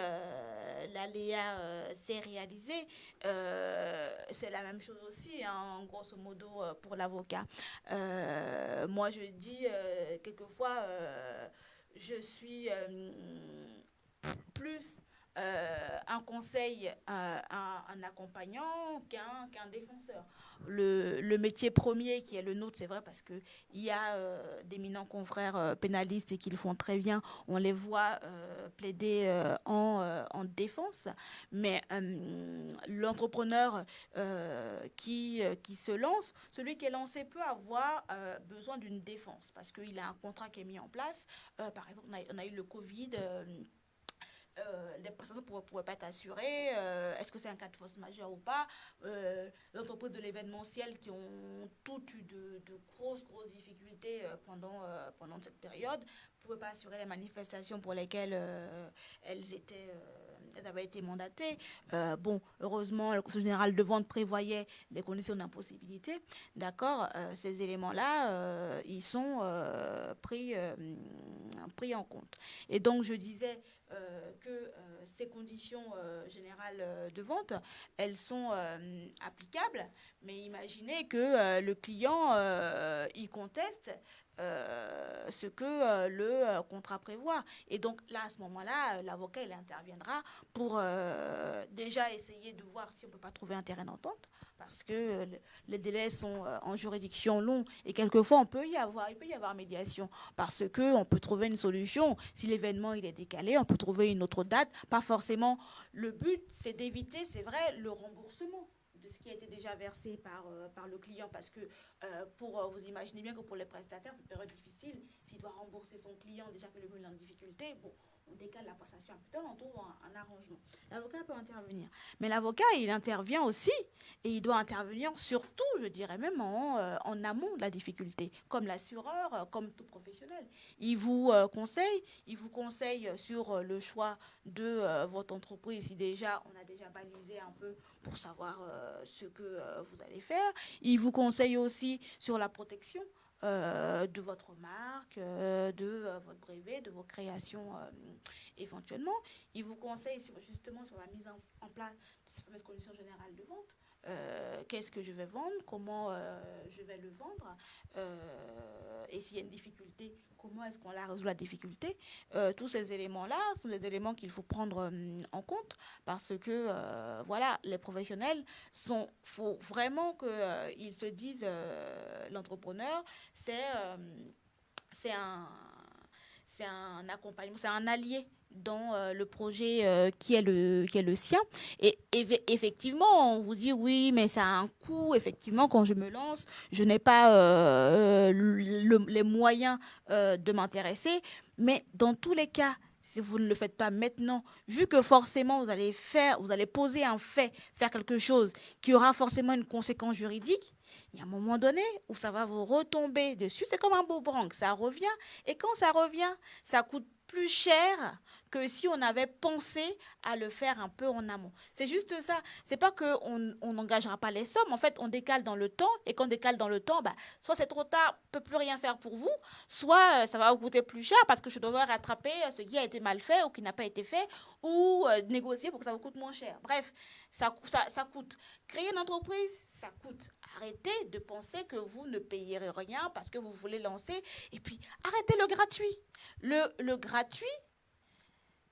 l'aléa s'est réalisé. C'est la même chose aussi, hein, grosso modo, pour l'avocat. Moi, je dis quelquefois, je suis plus un conseil, un accompagnant qu'un défenseur. Le métier premier qui est le nôtre, c'est vrai, parce qu'il y a d'éminents confrères pénalistes et qui le font très bien. On les voit plaider en défense. Mais l'entrepreneur qui se lance, celui qui est lancé peut avoir besoin d'une défense parce qu'il a un contrat qui est mis en place. Par exemple, on a eu le Covid. Les prestations ne pouvaient pas être assurées. Est-ce que c'est un cas de force majeure ou pas? Les entreprises de l'événementiel qui ont toutes eu de grosses difficultés pendant cette période ne pouvaient pas assurer les manifestations pour lesquelles elles avaient été mandatées. Bon, heureusement, le Conseil général de vente prévoyait les conditions d'impossibilité. D'accord, ces éléments-là, ils sont pris en compte. Et donc, je disais que ces conditions générales de vente, elles sont applicables, mais imaginez que le client y conteste ce que le contrat prévoit. Et donc là, à ce moment-là, l'avocat, il interviendra pour déjà essayer de voir si on ne peut pas trouver un terrain d'entente, parce que les délais sont en juridiction longs et quelquefois il peut y avoir médiation parce qu'on peut trouver une solution. Si l'événement il est décalé, on peut trouver une autre date. Pas forcément. Le but, c'est d'éviter, c'est vrai, le remboursement de ce qui a été déjà versé par le client, parce que vous imaginez bien que pour les prestataires, c'est une période difficile, s'il doit rembourser son client déjà que le client est en difficulté, bon, on décale la prestation à plus tard, on trouve un arrangement. L'avocat peut intervenir. Mais l'avocat, il intervient aussi, et il doit intervenir surtout, je dirais même, en amont de la difficulté, comme l'assureur, comme tout professionnel. Il vous conseille sur le choix de votre entreprise, si déjà on a déjà balisé un peu pour savoir ce que vous allez faire. Il vous conseille aussi sur la protection de votre marque, de votre brevet, de vos créations éventuellement. Il vous conseille justement sur la mise en place de ces fameuses conditions générales de vente. Qu'est-ce que je vais vendre, comment je vais le vendre, et s'il y a une difficulté, comment est-ce qu'on la résout la difficulté. Tous ces éléments-là sont des éléments qu'il faut prendre en compte, parce que voilà, les professionnels faut vraiment qu'ils se disent, l'entrepreneur, c'est un accompagnement, c'est un allié dans le projet qui est le sien. Et effectivement, on vous dit oui, mais ça a un coût. Effectivement, quand je me lance, je n'ai pas les moyens de m'intéresser. Mais dans tous les cas, si vous ne le faites pas maintenant, vu que forcément vous allez poser un fait, faire quelque chose qui aura forcément une conséquence juridique, il y a un moment donné où ça va vous retomber dessus. C'est comme un boomerang, ça revient. Et quand ça revient, ça coûte plus cher que si on avait pensé à le faire un peu en amont. C'est juste ça. C'est pas qu'on n'engagera pas les sommes. En fait, on décale dans le temps. Et quand on décale dans le temps, soit c'est trop tard, on ne peut plus rien faire pour vous, soit ça va vous coûter plus cher parce que je devrais rattraper ce qui a été mal fait ou qui n'a pas été fait, ou négocier pour que ça vous coûte moins cher. Bref, ça coûte. Créer une entreprise, ça coûte. Arrêtez de penser que vous ne payerez rien parce que vous voulez lancer. Et puis, arrêtez le gratuit. Le gratuit,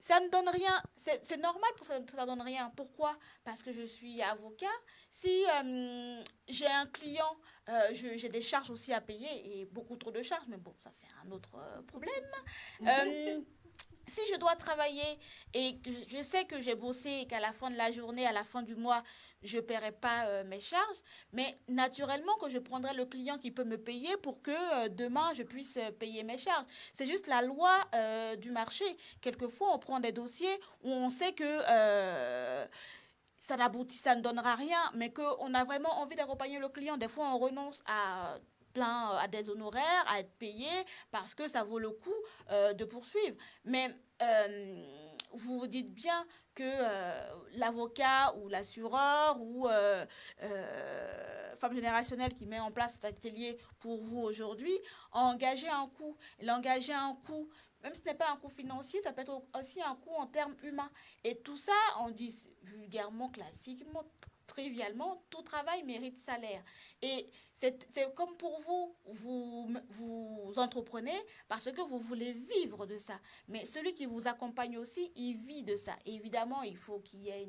ça ne donne rien. C'est normal pour ça ne donne rien. Pourquoi? Parce que je suis avocat. Si j'ai un client, j'ai des charges aussi à payer et beaucoup trop de charges. Mais bon, ça c'est un autre problème. Si je dois travailler et que je sais que j'ai bossé et qu'à la fin de la journée, à la fin du mois, je ne paierai pas mes charges, mais naturellement que je prendrai le client qui peut me payer pour que demain, je puisse payer mes charges. C'est juste la loi du marché. Quelquefois, on prend des dossiers où on sait que ça n'aboutit, ça ne donnera rien, mais qu'on a vraiment envie d'accompagner le client. Des fois, on renonce à des honoraires, à être payé parce que ça vaut le coup de poursuivre. Mais vous vous dites bien que l'avocat ou l'assureur ou femme générationnelle qui met en place cet atelier pour vous aujourd'hui a engagé un coût. Il a engagé un coût. Même si ce n'est pas un coût financier, ça peut être aussi un coût en termes humains. Et tout ça, on dit vulgairement, classiquement, trivialement, tout travail mérite salaire. Et c'est comme pour vous entreprenez parce que vous voulez vivre de ça. Mais celui qui vous accompagne aussi, il vit de ça. Et évidemment, il faut qu'il y ait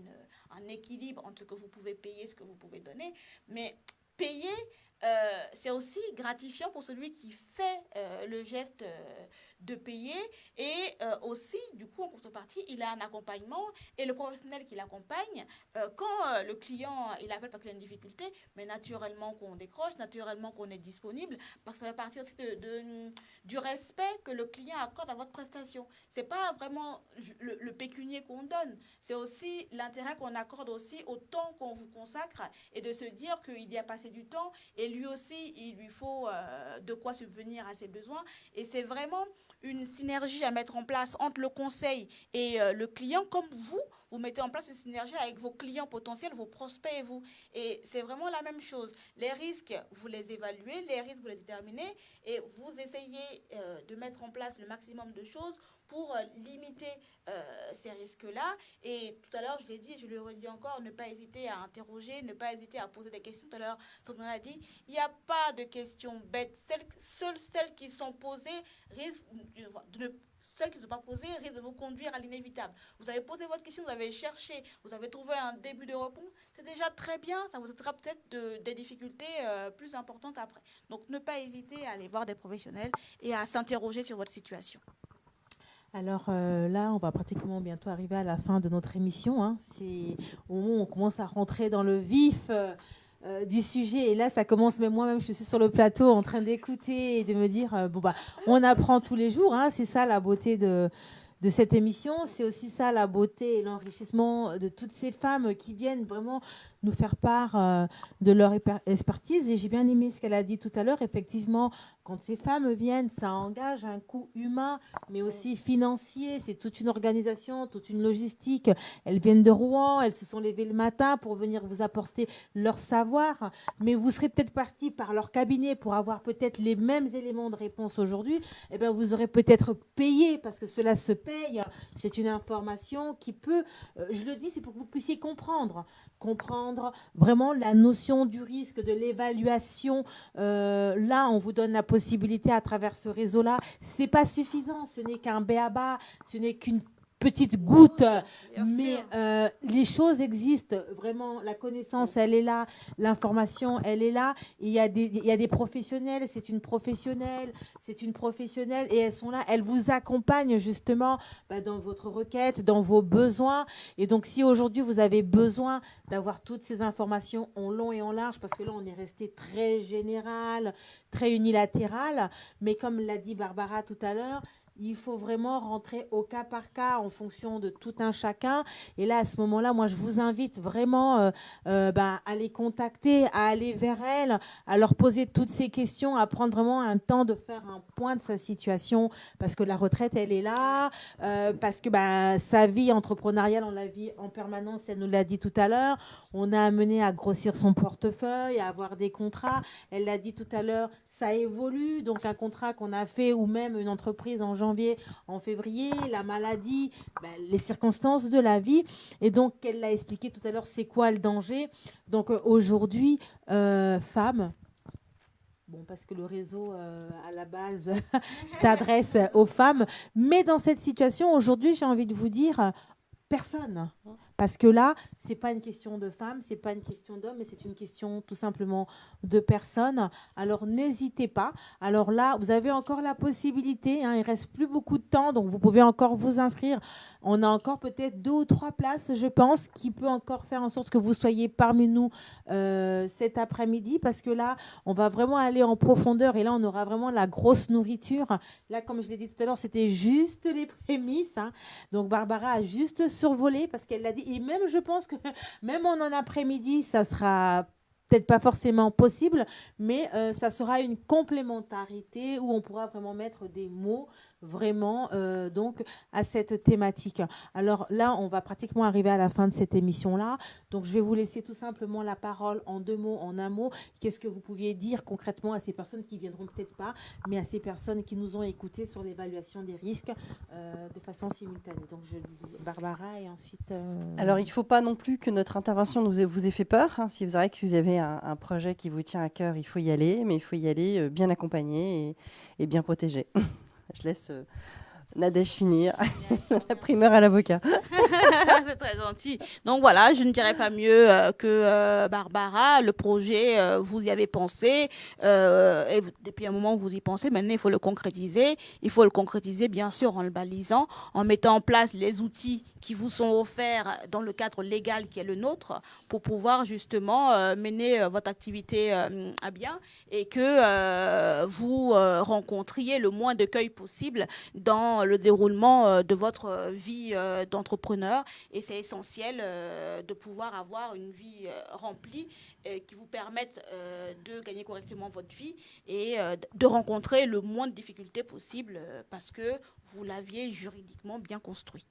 un équilibre entre ce que vous pouvez payer et ce que vous pouvez donner. Mais payer, c'est aussi gratifiant pour celui qui fait le geste de payer et aussi, du coup, en contrepartie, il a un accompagnement et le professionnel qui l'accompagne, quand le client, il appelle parce qu'il a une difficulté, mais naturellement qu'on décroche, naturellement qu'on est disponible, parce que ça fait partie aussi du respect que le client accorde à votre prestation. C'est pas vraiment le pécunier qu'on donne, c'est aussi l'intérêt qu'on accorde aussi au temps qu'on vous consacre et de se dire qu'il y a passé du temps et lui aussi, il lui faut de quoi subvenir à ses besoins. Et c'est vraiment une synergie à mettre en place entre le conseil et le client, comme vous mettez en place une synergie avec vos clients potentiels, vos prospects et vous. Et c'est vraiment la même chose. Les risques, vous les évaluez, les risques, vous les déterminez et vous essayez de mettre en place le maximum de choses pour limiter ces risques-là. Et tout à l'heure, je l'ai dit, je le redis encore, ne pas hésiter à interroger, ne pas hésiter à poser des questions. Tout à l'heure, on a dit, il n'y a pas de questions bêtes. Seules celles qui sont posées risquent celles qui ne sont pas posées risquent de vous conduire à l'inévitable. Vous avez posé votre question, vous avez cherché, vous avez trouvé un début de réponse, c'est déjà très bien, ça vous évitera peut-être des difficultés plus importantes après. Donc ne pas hésiter à aller voir des professionnels et à s'interroger sur votre situation. Alors là, on va pratiquement bientôt arriver à la fin de notre émission. Hein. C'est au moment où on commence à rentrer dans le vif du sujet. Et là, ça commence, même moi-même, je suis sur le plateau en train d'écouter et de me dire, on apprend tous les jours. Hein. C'est ça la beauté de cette émission. C'est aussi ça la beauté et l'enrichissement de toutes ces femmes qui viennent vraiment nous faire part de leur expertise. Et j'ai bien aimé ce qu'elle a dit tout à l'heure. Effectivement, quand ces femmes viennent, ça engage un coût humain, mais aussi financier. C'est toute une organisation, toute une logistique. Elles viennent de Rouen, elles se sont levées le matin pour venir vous apporter leur savoir. Mais vous serez peut-être partis par leur cabinet pour avoir peut-être les mêmes éléments de réponse aujourd'hui. Eh bien, vous aurez peut-être payé parce que cela se paye. C'est une information qui peut, je le dis, c'est pour que vous puissiez comprendre vraiment la notion du risque, de l'évaluation. Là, on vous donne la possibilité à travers ce réseau-là. C'est pas suffisant, ce n'est qu'un b.a.-ba, ce n'est qu'une petite goutte, mais les choses existent vraiment. La connaissance, elle est là, l'information, elle est là. Il y a des professionnels, c'est une professionnelle, et elles sont là, elles vous accompagnent justement dans votre requête, dans vos besoins. Et donc, si aujourd'hui vous avez besoin d'avoir toutes ces informations en long et en large, parce que là, on est resté très général, très unilatéral, mais comme l'a dit Barbara tout à l'heure, il faut vraiment rentrer au cas par cas en fonction de tout un chacun. Et là, à ce moment-là, moi, je vous invite vraiment à les contacter, à aller vers elles, à leur poser toutes ces questions, à prendre vraiment un temps de faire un point de sa situation, parce que la retraite, elle est là, parce que sa vie entrepreneuriale, on la vit en permanence, elle nous l'a dit tout à l'heure. On a amené à grossir son portefeuille, à avoir des contrats. Elle l'a dit tout à l'heure, ça évolue. Donc, un contrat qu'on a fait ou même une entreprise en janvier, en février, la maladie, les circonstances de la vie. Et donc, elle l'a expliqué tout à l'heure, c'est quoi le danger. Donc, aujourd'hui, femmes, bon, parce que le réseau, à la base, s'adresse aux femmes. Mais dans cette situation, aujourd'hui, j'ai envie de vous dire, personne. Parce que là, ce n'est pas une question de femmes, ce n'est pas une question d'hommes, mais c'est une question tout simplement de personnes. Alors, n'hésitez pas. Alors là, vous avez encore la possibilité, il ne reste plus beaucoup de temps, donc vous pouvez encore vous inscrire. On a encore peut-être 2 ou 3 places, je pense, qui peut encore faire en sorte que vous soyez parmi nous cet après-midi, parce que là, on va vraiment aller en profondeur et là, on aura vraiment la grosse nourriture. Là, comme je l'ai dit tout à l'heure, c'était juste les prémices. Donc, Barbara a juste survolé parce qu'elle l'a dit. Et même, je pense que même en après-midi, ça sera peut-être pas forcément possible, mais ça sera une complémentarité où on pourra vraiment mettre des mots vraiment donc à cette thématique. Alors là, on va pratiquement arriver à la fin de cette émission-là. Donc, je vais vous laisser tout simplement la parole en 2 mots, en un mot. Qu'est-ce que vous pouviez dire concrètement à ces personnes qui viendront peut-être pas, mais à ces personnes qui nous ont écoutés sur l'évaluation des risques de façon simultanée. Donc, Barbara et ensuite... Alors, il ne faut pas non plus que notre intervention vous ait fait peur. Si vous avez un projet qui vous tient à cœur, il faut y aller, mais il faut y aller bien accompagné et bien protégé. Je laisse Nadège finir. La primeur à l'avocat. C'est très gentil. Donc voilà, je ne dirais pas mieux que Barbara. Le projet, vous y avez pensé. Et depuis un moment, vous y pensez. Maintenant, il faut le concrétiser. Il faut le concrétiser, bien sûr, en le balisant, en mettant en place les outils qui vous sont offerts dans le cadre légal qui est le nôtre pour pouvoir justement mener votre activité à bien et que vous rencontriez le moins d'écueils possible dans le déroulement de votre vie d'entrepreneur. Et c'est essentiel de pouvoir avoir une vie remplie qui vous permette de gagner correctement votre vie et de rencontrer le moins de difficultés possible parce que vous l'aviez juridiquement bien construit.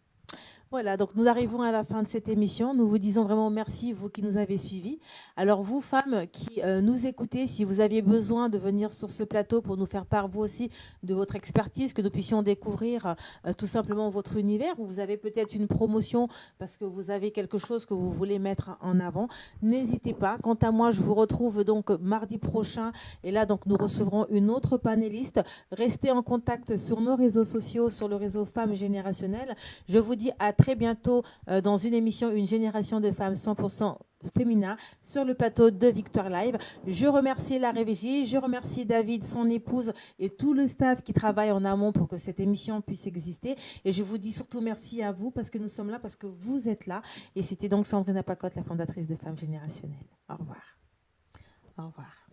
Voilà, donc nous arrivons à la fin de cette émission. Nous vous disons vraiment merci, vous qui nous avez suivis. Alors vous, femmes qui nous écoutez, si vous aviez besoin de venir sur ce plateau pour nous faire part, vous aussi, de votre expertise, que nous puissions découvrir tout simplement votre univers, ou vous avez peut-être une promotion parce que vous avez quelque chose que vous voulez mettre en avant, n'hésitez pas. Quant à moi, je vous retrouve donc mardi prochain. Et là, donc, nous recevrons une autre panéliste. Restez en contact sur nos réseaux sociaux, sur le réseau Femmes Générationnelles. Je vous dis à très bientôt dans une émission Une génération de femmes 100% féminin sur le plateau de Victoire Live. Je remercie la régie, je remercie David, son épouse et tout le staff qui travaille en amont pour que cette émission puisse exister. Et je vous dis surtout merci à vous parce que nous sommes là, parce que vous êtes là. Et c'était donc Sandrine Pacotte, la fondatrice de Femmes Générationnelles. Au revoir. Au revoir.